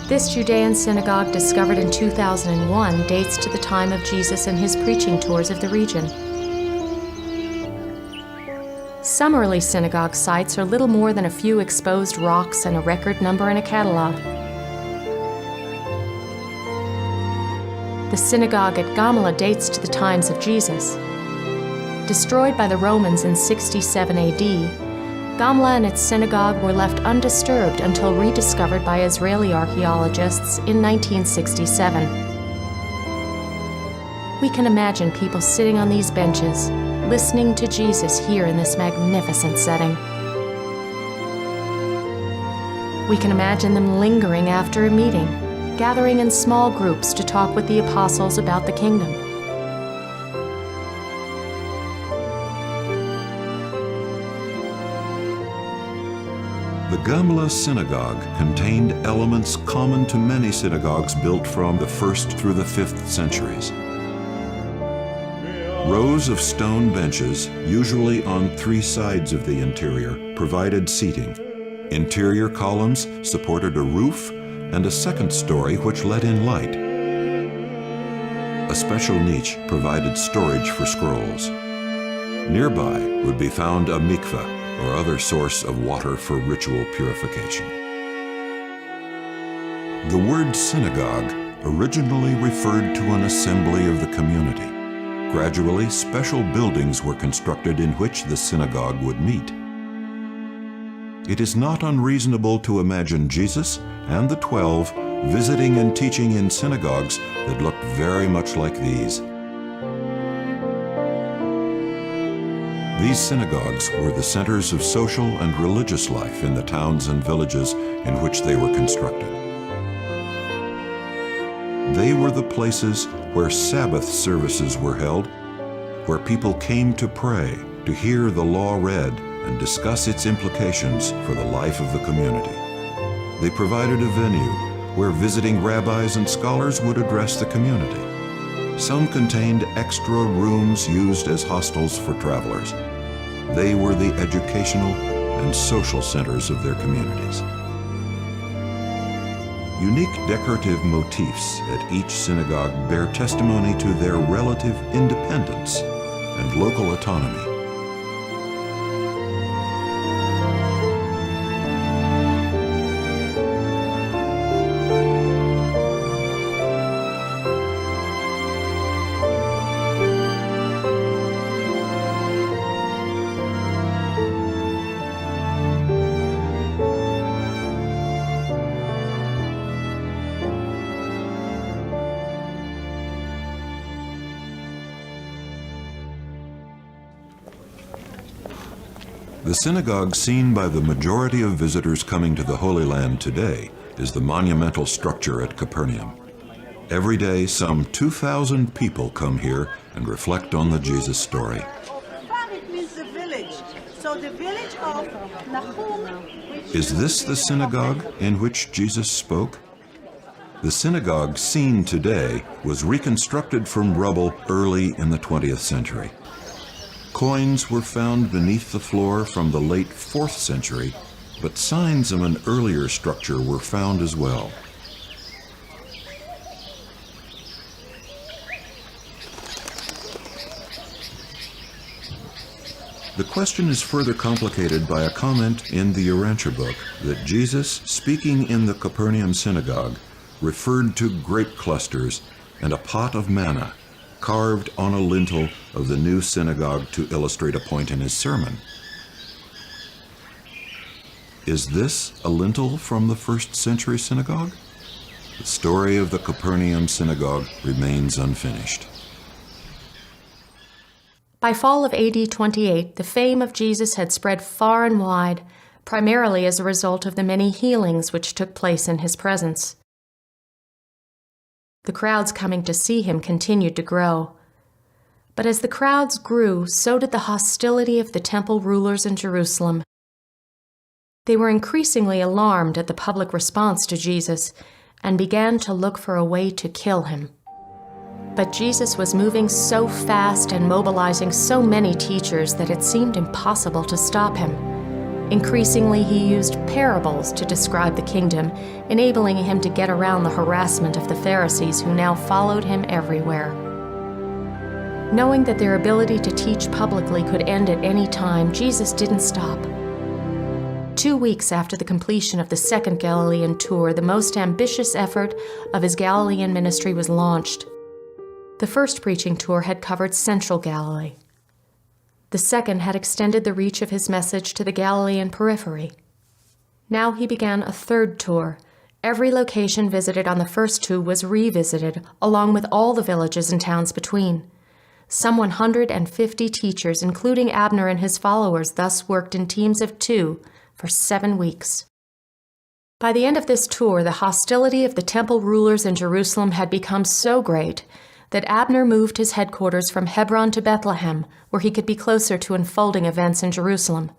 This Judean synagogue, discovered in 2001, dates to the time of Jesus and his preaching tours of the region. Some early synagogue sites are little more than a few exposed rocks and a record number in a catalog. The synagogue at Gamala dates to the times of Jesus. Destroyed by the Romans in 67 AD, Gamala and its synagogue were left undisturbed until rediscovered by Israeli archaeologists in 1967. We can imagine people sitting on these benches, listening to Jesus here in this magnificent setting. We can imagine them lingering after a meeting, gathering in small groups to talk with the apostles about the kingdom. The Gamala synagogue contained elements common to many synagogues built from the 1st through the 5th centuries. Rows of stone benches, usually on 3 sides of the interior, provided seating. Interior columns supported a roof and a second story which let in light. A special niche provided storage for scrolls. Nearby would be found a mikveh, or other source of water for ritual purification. The word synagogue originally referred to an assembly of the community. Gradually, special buildings were constructed in which the synagogue would meet. It is not unreasonable to imagine Jesus and the 12 visiting and teaching in synagogues that looked very much like these. These synagogues were the centers of social and religious life in the towns and villages in which they were constructed. They were the places where Sabbath services were held, where people came to pray, to hear the law read, and discuss its implications for the life of the community. They provided a venue where visiting rabbis and scholars would address the community. Some contained extra rooms used as hostels for travelers. They were the educational and social centers of their communities. Unique decorative motifs at each synagogue bear testimony to their relative independence and local autonomy. The synagogue seen by the majority of visitors coming to the Holy Land today is the monumental structure at Capernaum. Every day, some 2,000 people come here and reflect on the Jesus story. It means the village. So the village of Nahum. Is this the synagogue in which Jesus spoke? The synagogue seen today was reconstructed from rubble early in the 20th century. Coins were found beneath the floor from the late 4th century, but signs of an earlier structure were found as well. The question is further complicated by a comment in the Urantia book that Jesus, speaking in the Capernaum synagogue, referred to grape clusters and a pot of manna carved on a lintel of the new synagogue to illustrate a point in his sermon. Is this a lintel from the 1st century synagogue? The story of the Capernaum synagogue remains unfinished. By fall of AD 28, the fame of Jesus had spread far and wide, primarily as a result of the many healings which took place in his presence. The crowds coming to see him continued to grow. But as the crowds grew, so did the hostility of the temple rulers in Jerusalem. They were increasingly alarmed at the public response to Jesus and began to look for a way to kill him. But Jesus was moving so fast and mobilizing so many teachers that it seemed impossible to stop him. Increasingly, he used parables to describe the kingdom, enabling him to get around the harassment of the Pharisees who now followed him everywhere. Knowing that their ability to teach publicly could end at any time, Jesus didn't stop. 2 weeks after the completion of the second Galilean tour, the most ambitious effort of his Galilean ministry was launched. The first preaching tour had covered central Galilee. The second had extended the reach of his message to the Galilean periphery. Now he began a third tour. Every location visited on the first two was revisited, along with all the villages and towns between. Some 150 teachers, including Abner and his followers, thus worked in teams of 2 for 7 weeks. By the end of this tour, the hostility of the temple rulers in Jerusalem had become so great that Abner moved his headquarters from Hebron to Bethlehem, where he could be closer to unfolding events in Jerusalem.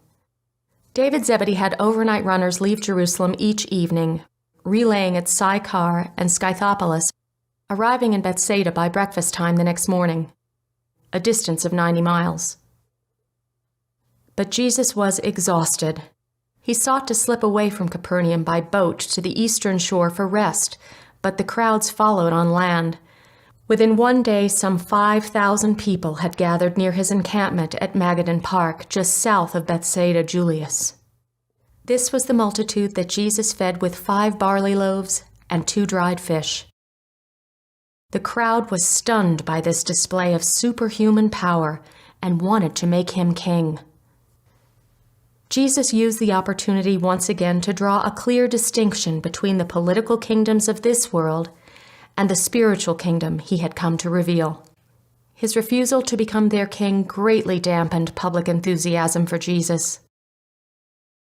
David Zebedee had overnight runners leave Jerusalem each evening, relaying at Sychar and Scythopolis, arriving in Bethsaida by breakfast time the next morning, a distance of 90 miles. But Jesus was exhausted. He sought to slip away from Capernaum by boat to the eastern shore for rest, but the crowds followed on land. Within 1 day, some 5,000 people had gathered near his encampment at Magadan Park, just south of Bethsaida Julius. This was the multitude that Jesus fed with 5 barley loaves and 2 dried fish. The crowd was stunned by this display of superhuman power and wanted to make him king. Jesus used the opportunity once again to draw a clear distinction between the political kingdoms of this world and the spiritual kingdom he had come to reveal. His refusal to become their king greatly dampened public enthusiasm for Jesus.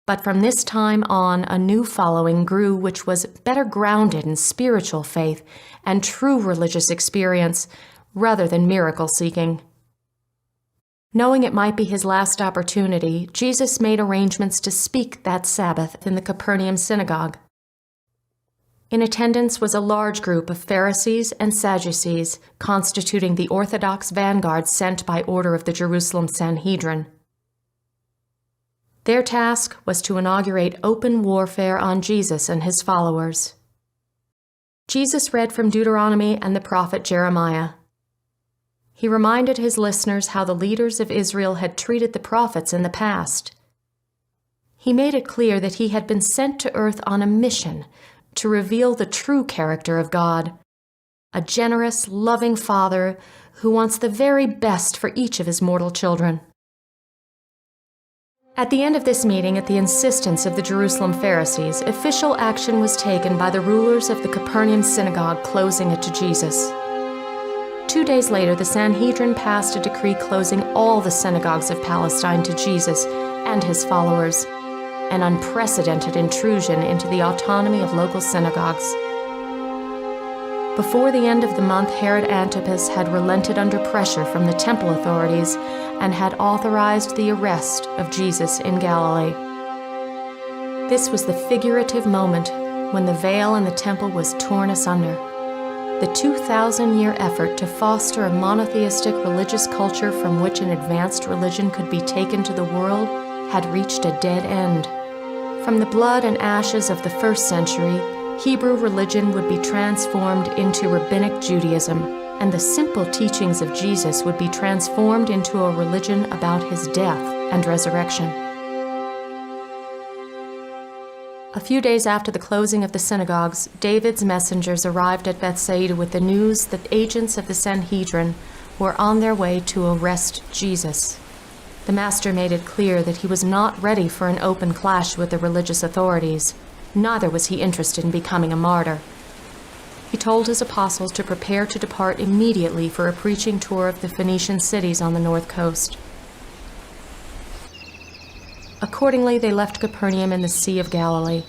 But from this time on, a new following grew which was better grounded in spiritual faith and true religious experience rather than miracle-seeking. Knowing it might be his last opportunity, Jesus made arrangements to speak that Sabbath in the Capernaum synagogue. In attendance was a large group of Pharisees and Sadducees, constituting the Orthodox vanguard sent by order of the Jerusalem Sanhedrin. Their task was to inaugurate open warfare on Jesus and his followers. Jesus read from Deuteronomy and the prophet Jeremiah. He reminded his listeners how the leaders of Israel had treated the prophets in the past. He made it clear that he had been sent to earth on a mission to reveal the true character of God, a generous, loving Father who wants the very best for each of his mortal children. At the end of this meeting, at the insistence of the Jerusalem Pharisees, official action was taken by the rulers of the Capernaum synagogue, closing it to Jesus. 2 days later, the Sanhedrin passed a decree closing all the synagogues of Palestine to Jesus and his followers, an unprecedented intrusion into the autonomy of local synagogues. Before the end of the month, Herod Antipas had relented under pressure from the temple authorities and had authorized the arrest of Jesus in Galilee. This was the figurative moment when the veil in the temple was torn asunder. The 2,000-year effort to foster a monotheistic religious culture from which an advanced religion could be taken to the world had reached a dead end. From the blood and ashes of the first century, Hebrew religion would be transformed into rabbinic Judaism, and the simple teachings of Jesus would be transformed into a religion about his death and resurrection. A few days after the closing of the synagogues, David's messengers arrived at Bethsaida with the news that agents of the Sanhedrin were on their way to arrest Jesus. The master made it clear that he was not ready for an open clash with the religious authorities. Neither was he interested in becoming a martyr. He told his apostles to prepare to depart immediately for a preaching tour of the Phoenician cities on the north coast. Accordingly, they left Capernaum in the Sea of Galilee.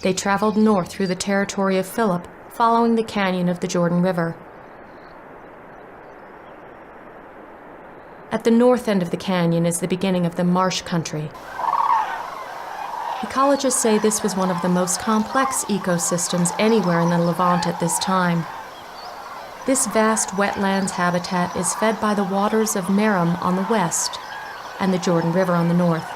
They traveled north through the territory of Philip, following the canyon of the Jordan River. At the north end of the canyon is the beginning of the marsh country. Ecologists say this was one of the most complex ecosystems anywhere in the Levant at this time. This vast wetlands habitat is fed by the waters of Merom on the west and the Jordan River on the north.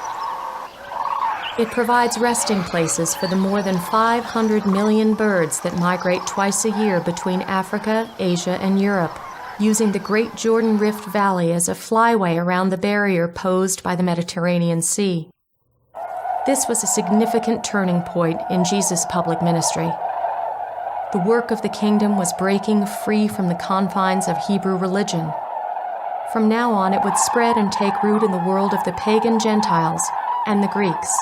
It provides resting places for the more than 500 million birds that migrate twice a year between Africa, Asia, and Europe, using the Great Jordan Rift Valley as a flyway around the barrier posed by the Mediterranean Sea. This was a significant turning point in Jesus' public ministry. The work of the kingdom was breaking free from the confines of Hebrew religion. From now on, it would spread and take root in the world of the pagan Gentiles and the Greeks.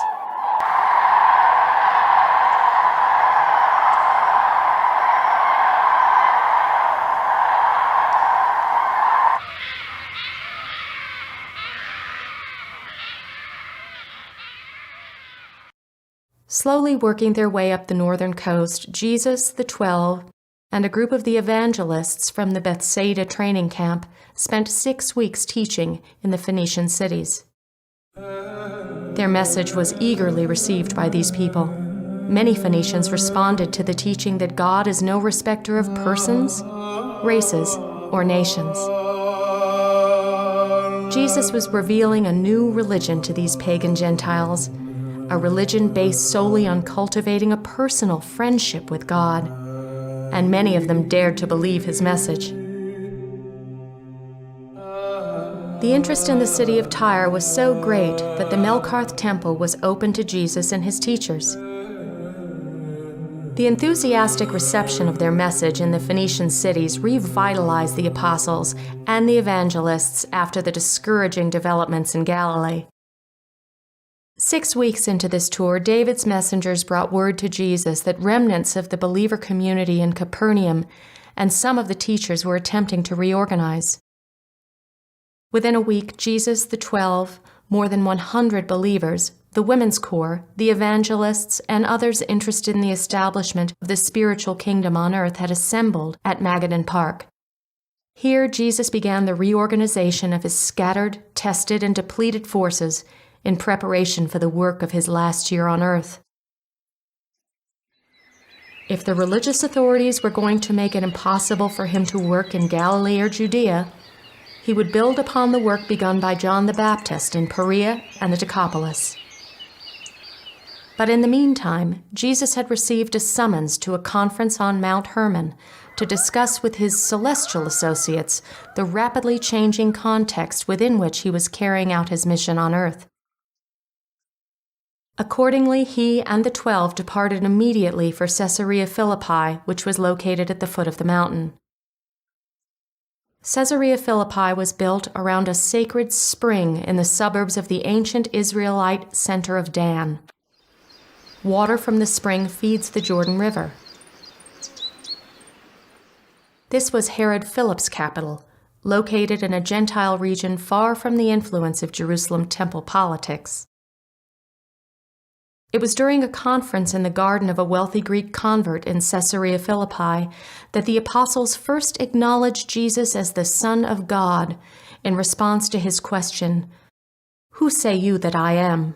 Slowly working their way up the northern coast, Jesus, the 12, and a group of the evangelists from the Bethsaida training camp spent 6 weeks teaching in the Phoenician cities. Their message was eagerly received by these people. Many Phoenicians responded to the teaching that God is no respecter of persons, races, or nations. Jesus was revealing a new religion to these pagan Gentiles, a religion based solely on cultivating a personal friendship with God, and many of them dared to believe his message. The interest in the city of Tyre was so great that the Melkarth Temple was open to Jesus and his teachers. The enthusiastic reception of their message in the Phoenician cities revitalized the apostles and the evangelists after the discouraging developments in Galilee. 6 weeks into this tour, David's messengers brought word to Jesus that remnants of the believer community in Capernaum and some of the teachers were attempting to reorganize. Within a week, Jesus, the 12, more than 100 believers, the women's corps, the evangelists, and others interested in the establishment of the spiritual kingdom on earth had assembled at Magadan Park. Here, Jesus began the reorganization of his scattered, tested, and depleted forces in preparation for the work of his last year on earth. If the religious authorities were going to make it impossible for him to work in Galilee or Judea, he would build upon the work begun by John the Baptist in Perea and the Decapolis. But in the meantime, Jesus had received a summons to a conference on Mount Hermon to discuss with his celestial associates the rapidly changing context within which he was carrying out his mission on earth. Accordingly, he and the 12 departed immediately for Caesarea Philippi, which was located at the foot of the mountain. Caesarea Philippi was built around a sacred spring in the suburbs of the ancient Israelite center of Dan. Water from the spring feeds the Jordan River. This was Herod Philip's capital, located in a Gentile region far from the influence of Jerusalem temple politics. It was during a conference in the garden of a wealthy Greek convert in Caesarea Philippi that the apostles first acknowledged Jesus as the Son of God in response to his question, "Who say you that I am?"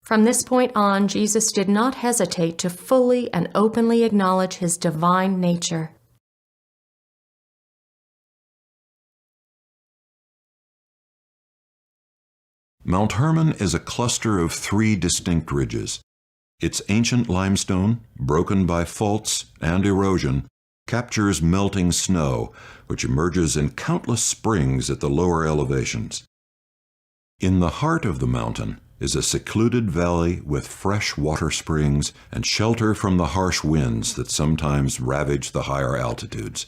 From this point on, Jesus did not hesitate to fully and openly acknowledge his divine nature. Mount Hermon is a cluster of 3 distinct ridges. Its ancient limestone, broken by faults and erosion, captures melting snow, which emerges in countless springs at the lower elevations. In the heart of the mountain is a secluded valley with fresh water springs and shelter from the harsh winds that sometimes ravage the higher altitudes.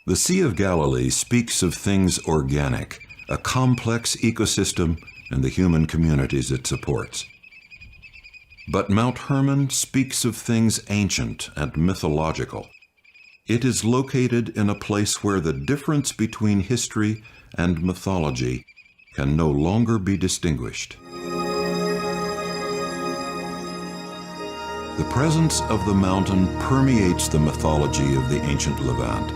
The Sea of Galilee speaks of things organic, a complex ecosystem, and the human communities it supports. But Mount Hermon speaks of things ancient and mythological. It is located in a place where the difference between history and mythology can no longer be distinguished. The presence of the mountain permeates the mythology of the ancient Levant.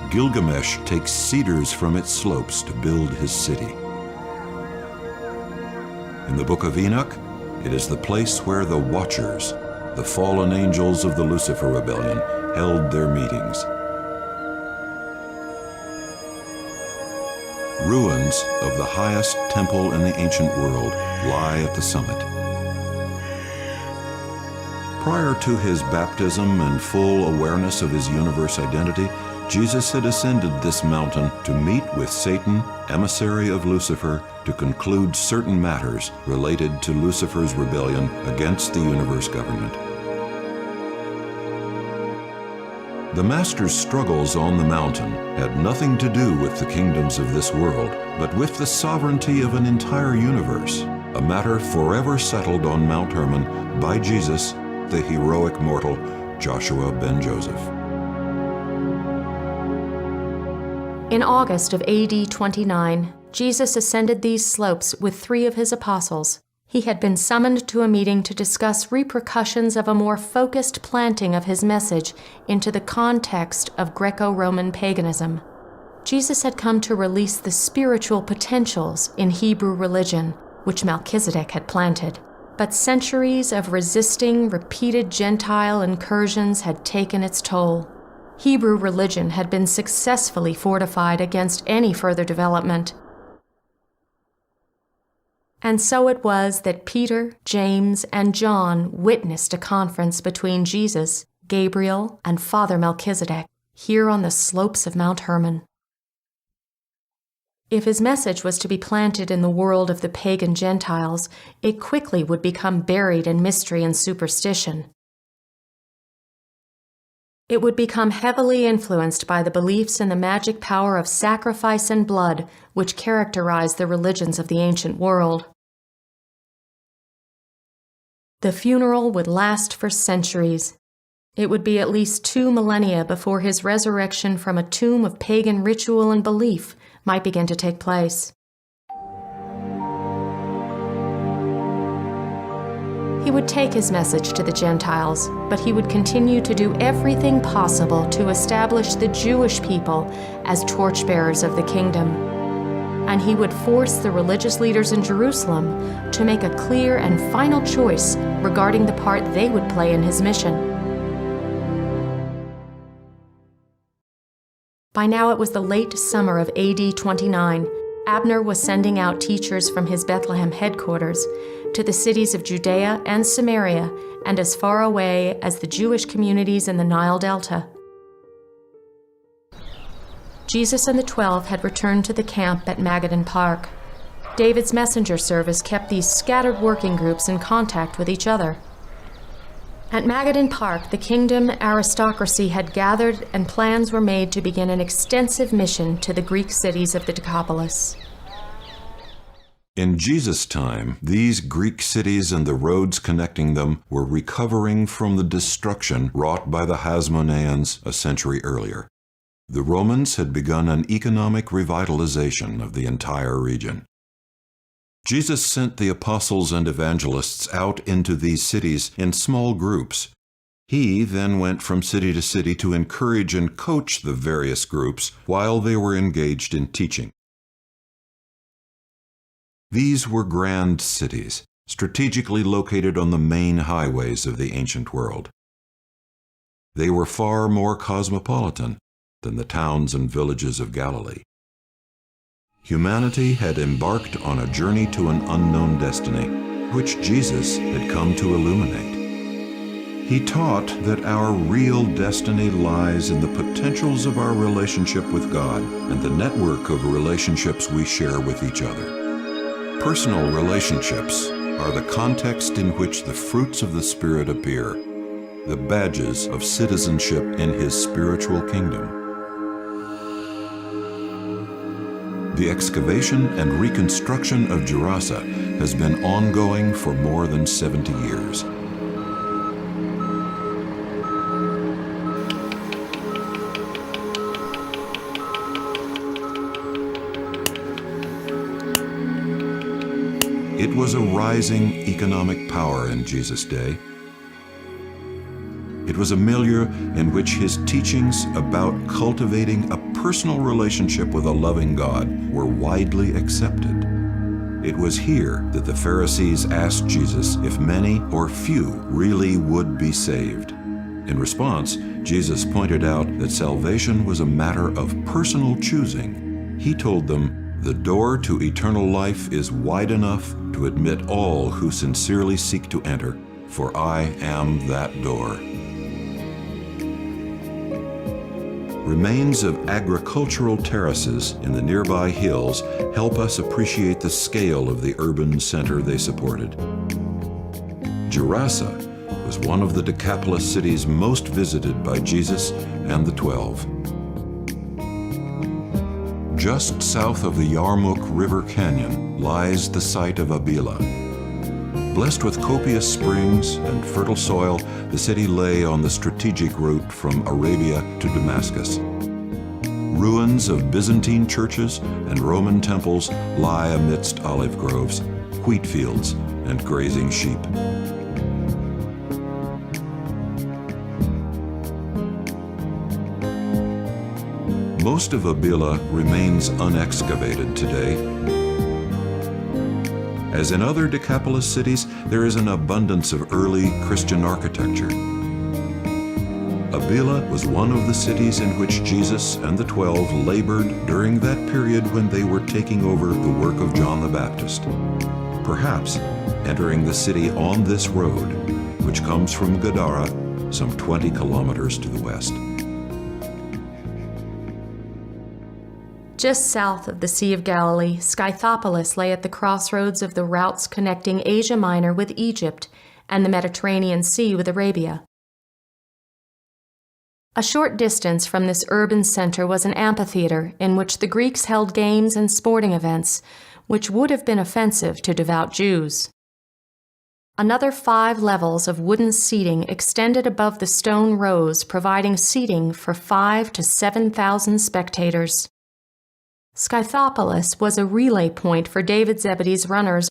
Gilgamesh takes cedars from its slopes to build his city. In the Book of Enoch, it is the place where the Watchers, the fallen angels of the Lucifer rebellion, held their meetings. Ruins of the highest temple in the ancient world lie at the summit. Prior to his baptism and full awareness of his universe identity, Jesus had ascended this mountain to meet with Satan, emissary of Lucifer, to conclude certain matters related to Lucifer's rebellion against the universe government. The Master's struggles on the mountain had nothing to do with the kingdoms of this world, but with the sovereignty of an entire universe, a matter forever settled on Mount Hermon by Jesus, the heroic mortal Joshua ben Joseph. In August of AD 29, Jesus ascended these slopes with 3 of his apostles. He had been summoned to a meeting to discuss repercussions of a more focused planting of his message into the context of Greco-Roman paganism. Jesus had come to release the spiritual potentials in Hebrew religion, which Melchizedek had planted. But centuries of resisting, repeated Gentile incursions had taken its toll. Hebrew religion had been successfully fortified against any further development. And so it was that Peter, James, and John witnessed a conference between Jesus, Gabriel, and Father Melchizedek here on the slopes of Mount Hermon. If his message was to be planted in the world of the pagan Gentiles, it quickly would become buried in mystery and superstition. It would become heavily influenced by the beliefs in the magic power of sacrifice and blood which characterized the religions of the ancient world. The funeral would last for centuries. It would be at least 2 millennia before his resurrection from a tomb of pagan ritual and belief might begin to take place. He would take his message to the Gentiles, but he would continue to do everything possible to establish the Jewish people as torchbearers of the kingdom. And he would force the religious leaders in Jerusalem to make a clear and final choice regarding the part they would play in his mission. By now it was the late summer of AD 29. Abner was sending out teachers from his Bethlehem headquarters to the cities of Judea and Samaria and as far away as the Jewish communities in the Nile Delta. Jesus and the 12 had returned to the camp at Magadan Park. David's messenger service kept these scattered working groups in contact with each other. At Magadan Park, the kingdom aristocracy had gathered and plans were made to begin an extensive mission to the Greek cities of the Decapolis. In Jesus' time, these Greek cities and the roads connecting them were recovering from the destruction wrought by the Hasmoneans a century earlier. The Romans had begun an economic revitalization of the entire region. Jesus sent the apostles and evangelists out into these cities in small groups. He then went from city to city to encourage and coach the various groups while they were engaged in teaching. These were grand cities, strategically located on the main highways of the ancient world. They were far more cosmopolitan than the towns and villages of Galilee. Humanity had embarked on a journey to an unknown destiny, which Jesus had come to illuminate. He taught that our real destiny lies in the potentials of our relationship with God and the network of relationships we share with each other. Personal relationships are the context in which the fruits of the Spirit appear, the badges of citizenship in His spiritual kingdom. The excavation and reconstruction of Gerasa has been ongoing for more than 70 years. It was a rising economic power in Jesus' day. It was a milieu in which his teachings about cultivating a personal relationship with a loving God were widely accepted. It was here that the Pharisees asked Jesus if many or few really would be saved. In response, Jesus pointed out that salvation was a matter of personal choosing. He told them, "The door to eternal life is wide enough to admit all who sincerely seek to enter, for I am that door." Remains of agricultural terraces in the nearby hills help us appreciate the scale of the urban center they supported. Gerasa was one of the Decapolis cities most visited by Jesus and the 12. Just south of the Yarmouk River Canyon lies the site of Abila. Blessed with copious springs and fertile soil, the city lay on the strategic route from Arabia to Damascus. Ruins of Byzantine churches and Roman temples lie amidst olive groves, wheat fields, and grazing sheep. Most of Abila remains unexcavated today. As in other Decapolis cities, there is an abundance of early Christian architecture. Abila was one of the cities in which Jesus and the 12 labored during that period when they were taking over the work of John the Baptist, perhaps entering the city on this road, which comes from Gadara, some 20 kilometers to the west. Just south of the Sea of Galilee, Scythopolis lay at the crossroads of the routes connecting Asia Minor with Egypt and the Mediterranean Sea with Arabia. A short distance from this urban center was an amphitheater in which the Greeks held games and sporting events, which would have been offensive to devout Jews. Another 5 levels of wooden seating extended above the stone rows, providing seating for 5,000 to 7,000 spectators. Scythopolis was a relay point for David Zebedee's runners.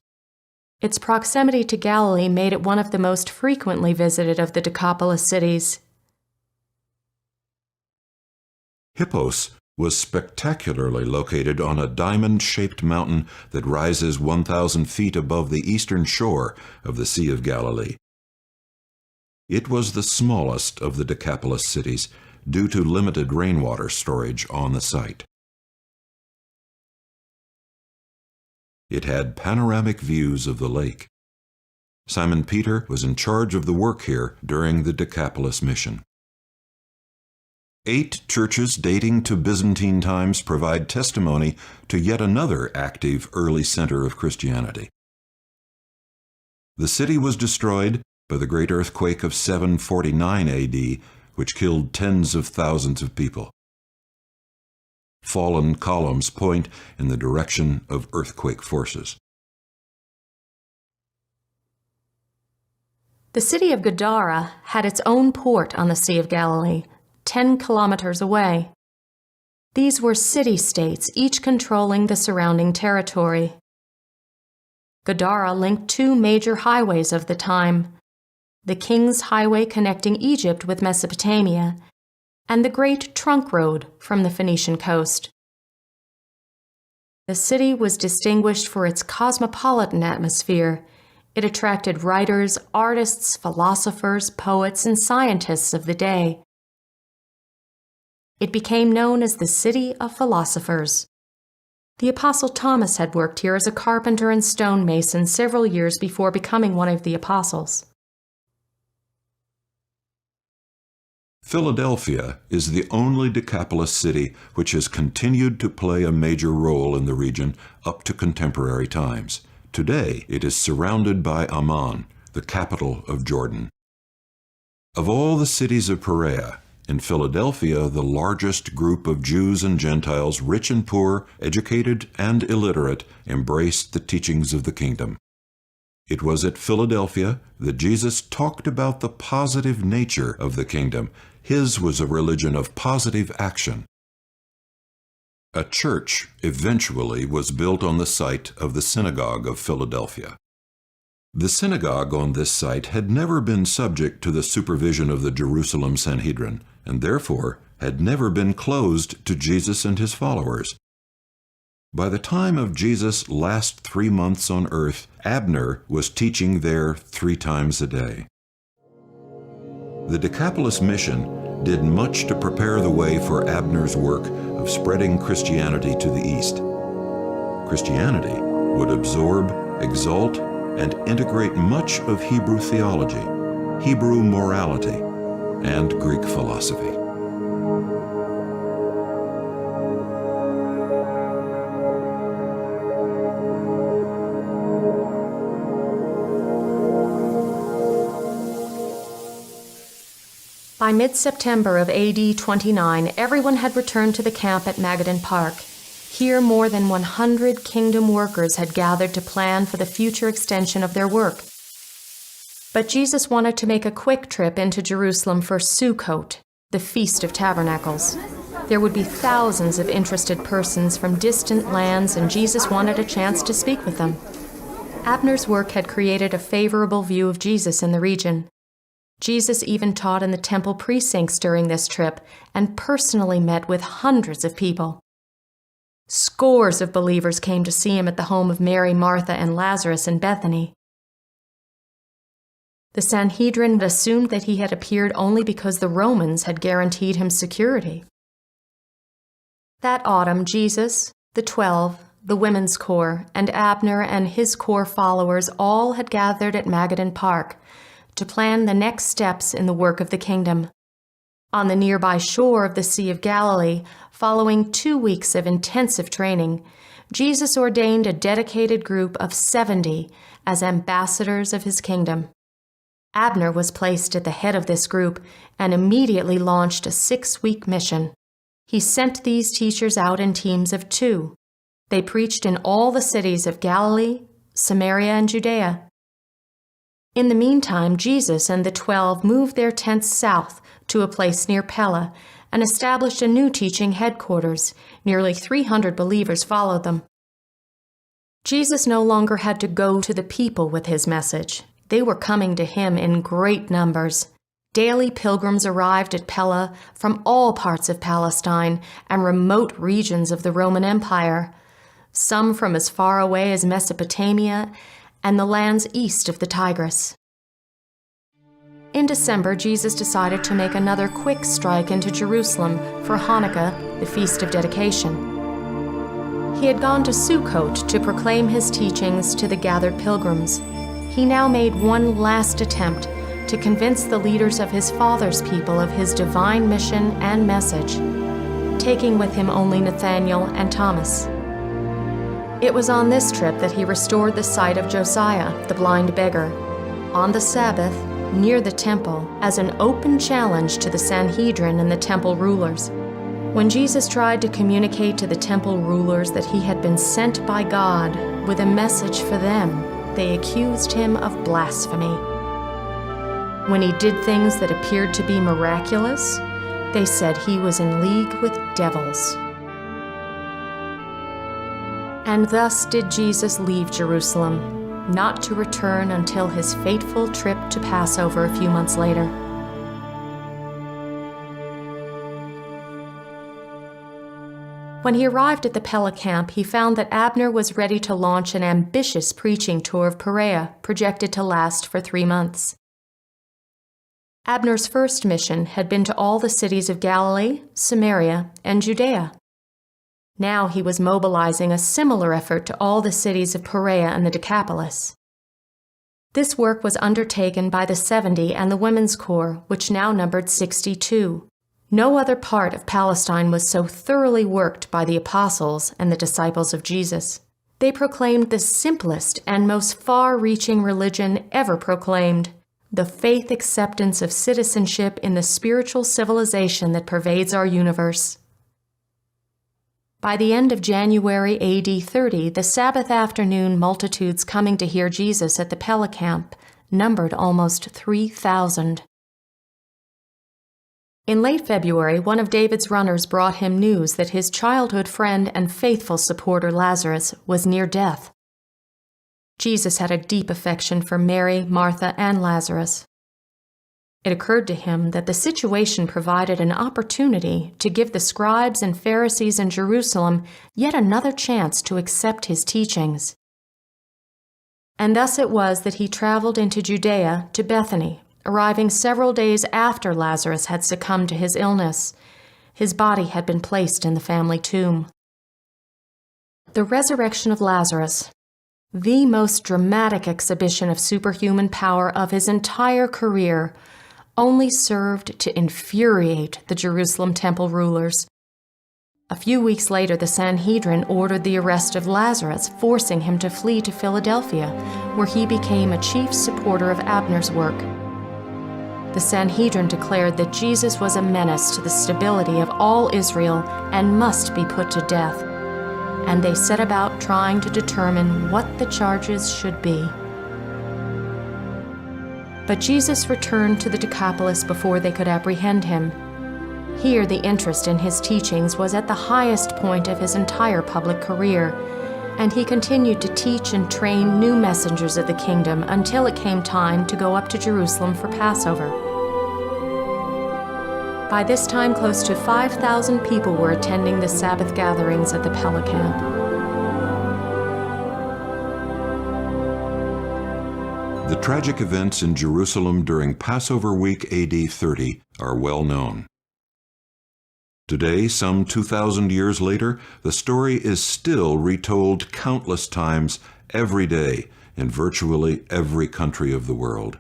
Its proximity to Galilee made it one of the most frequently visited of the Decapolis cities. Hippos was spectacularly located on a diamond-shaped mountain that rises 1,000 feet above the eastern shore of the Sea of Galilee. It was the smallest of the Decapolis cities due to limited rainwater storage on the site. It had panoramic views of the lake. Simon Peter was in charge of the work here during the Decapolis mission. 8 churches dating to Byzantine times provide testimony to yet another active early center of Christianity. The city was destroyed by the great earthquake of 749 AD, which killed tens of thousands of people. Fallen columns point in the direction of earthquake forces. The city of Gadara had its own port on the Sea of Galilee, 10 kilometers away. These were city-states, each controlling the surrounding territory. Gadara linked 2 major highways of the time, the King's Highway connecting Egypt with Mesopotamia, and the Great Trunk Road from the Phoenician coast. The city was distinguished for its cosmopolitan atmosphere. It attracted writers, artists, philosophers, poets, and scientists of the day. It became known as the City of Philosophers. The Apostle Thomas had worked here as a carpenter and stonemason several years before becoming one of the apostles. Philadelphia is the only Decapolis city which has continued to play a major role in the region up to contemporary times. Today, it is surrounded by Amman, the capital of Jordan. Of all the cities of Perea, in Philadelphia, the largest group of Jews and Gentiles, rich and poor, educated and illiterate, embraced the teachings of the kingdom. It was at Philadelphia that Jesus talked about the positive nature of the kingdom. His was a religion of positive action. A church eventually was built on the site of the synagogue of Philadelphia. The synagogue on this site had never been subject to the supervision of the Jerusalem Sanhedrin, and therefore had never been closed to Jesus and his followers. By the time of Jesus' last 3 months on earth, Abner was teaching there 3 times a day. The Decapolis mission did much to prepare the way for Abner's work of spreading Christianity to the east. Christianity would absorb, exalt, and integrate much of Hebrew theology, Hebrew morality, and Greek philosophy. By mid-September of AD 29, everyone had returned to the camp at Magadan Park. Here, more than 100 kingdom workers had gathered to plan for the future extension of their work. But Jesus wanted to make a quick trip into Jerusalem for Sukkot, the Feast of Tabernacles. There would be thousands of interested persons from distant lands, and Jesus wanted a chance to speak with them. Abner's work had created a favorable view of Jesus in the region. Jesus even taught in the temple precincts during this trip and personally met with hundreds of people. Scores of believers came to see him at the home of Mary, Martha, and Lazarus in Bethany. The Sanhedrin assumed that he had appeared only because the Romans had guaranteed him security. That autumn, Jesus, the 12, the women's corps, and Abner and his corps followers all had gathered at Magadan Park to plan the next steps in the work of the kingdom. On the nearby shore of the Sea of Galilee, following 2 weeks of intensive training, Jesus ordained a dedicated group of 70 as ambassadors of his kingdom. Abner was placed at the head of this group and immediately launched a 6-week mission. He sent these teachers out in teams of 2. They preached in all the cities of Galilee, Samaria, and Judea. In the meantime, Jesus and the 12 moved their tents south to a place near Pella and established a new teaching headquarters. Nearly 300 believers followed them. Jesus no longer had to go to the people with his message. They were coming to him in great numbers. Daily pilgrims arrived at Pella from all parts of Palestine and remote regions of the Roman Empire, some from as far away as Mesopotamia and the lands east of the Tigris. In December, Jesus decided to make another quick strike into Jerusalem for Hanukkah, the Feast of Dedication. He had gone to Sukkot to proclaim his teachings to the gathered pilgrims. He now made one last attempt to convince the leaders of his father's people of his divine mission and message, taking with him only Nathanael and Thomas. It was on this trip that he restored the sight of Josiah, the blind beggar, on the Sabbath, near the temple, as an open challenge to the Sanhedrin and the temple rulers. When Jesus tried to communicate to the temple rulers that he had been sent by God with a message for them, they accused him of blasphemy. When he did things that appeared to be miraculous, they said he was in league with devils. And thus did Jesus leave Jerusalem, not to return until his fateful trip to Passover a few months later. When he arrived at the Pella camp, he found that Abner was ready to launch an ambitious preaching tour of Perea, projected to last for 3 months. Abner's first mission had been to all the cities of Galilee, Samaria, and Judea. Now he was mobilizing a similar effort to all the cities of Perea and the Decapolis. This work was undertaken by the 70 and the Women's Corps, which now numbered 62. No other part of Palestine was so thoroughly worked by the apostles and the disciples of Jesus. They proclaimed the simplest and most far-reaching religion ever proclaimed, the faith acceptance of citizenship in the spiritual civilization that pervades our universe. By the end of January AD 30, the Sabbath afternoon multitudes coming to hear Jesus at the Pella camp numbered almost 3,000. In late February, one of David's runners brought him news that his childhood friend and faithful supporter Lazarus was near death. Jesus had a deep affection for Mary, Martha, and Lazarus. It occurred to him that the situation provided an opportunity to give the scribes and Pharisees in Jerusalem yet another chance to accept his teachings. And thus it was that he traveled into Judea to Bethany, arriving several days after Lazarus had succumbed to his illness. His body had been placed in the family tomb. The resurrection of Lazarus, the most dramatic exhibition of superhuman power of his entire career, only served to infuriate the Jerusalem temple rulers. A few weeks later, the Sanhedrin ordered the arrest of Lazarus, forcing him to flee to Philadelphia, where he became a chief supporter of Abner's work. The Sanhedrin declared that Jesus was a menace to the stability of all Israel and must be put to death, and they set about trying to determine what the charges should be. But Jesus returned to the Decapolis before they could apprehend him. Here, the interest in his teachings was at the highest point of his entire public career, and he continued to teach and train new messengers of the kingdom until it came time to go up to Jerusalem for Passover. By this time, close to 5,000 people were attending the Sabbath gatherings at the Pella camp. The tragic events in Jerusalem during Passover week AD 30 are well known. Today, some 2,000 years later, the story is still retold countless times every day in virtually every country of the world.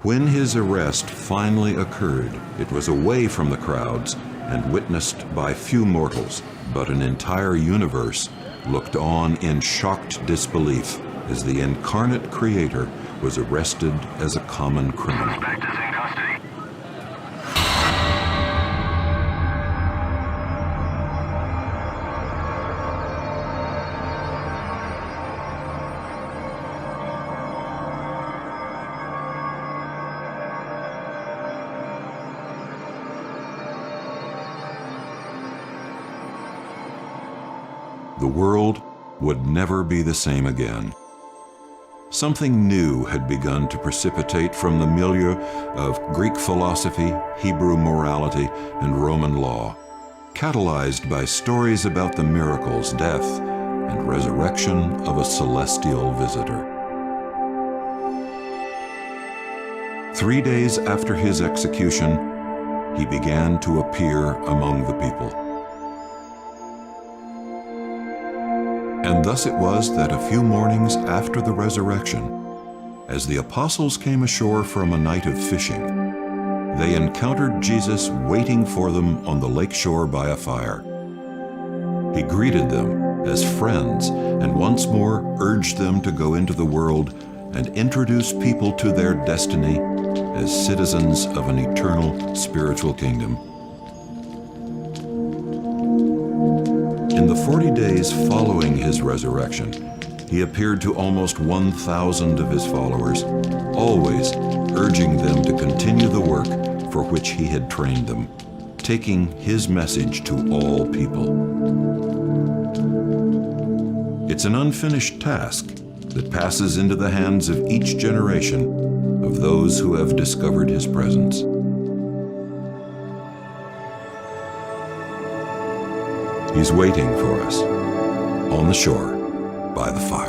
When his arrest finally occurred, it was away from the crowds and witnessed by few mortals, but an entire universe looked on in shocked disbelief as the incarnate Creator was arrested as a common criminal. Suspect is in custody. The world would never be the same again. Something new had begun to precipitate from the milieu of Greek philosophy, Hebrew morality, and Roman law, catalyzed by stories about the miracles, death, and resurrection of a celestial visitor. 3 days after his execution, he began to appear among the people. And thus it was that a few mornings after the resurrection, as the apostles came ashore from a night of fishing, they encountered Jesus waiting for them on the lakeshore by a fire. He greeted them as friends and once more urged them to go into the world and introduce people to their destiny as citizens of an eternal spiritual kingdom. In the 40 days following his resurrection, he appeared to almost 1,000 of his followers, always urging them to continue the work for which he had trained them, taking his message to all people. It's an unfinished task that passes into the hands of each generation of those who have discovered his presence. He's waiting for us on the shore by the fire.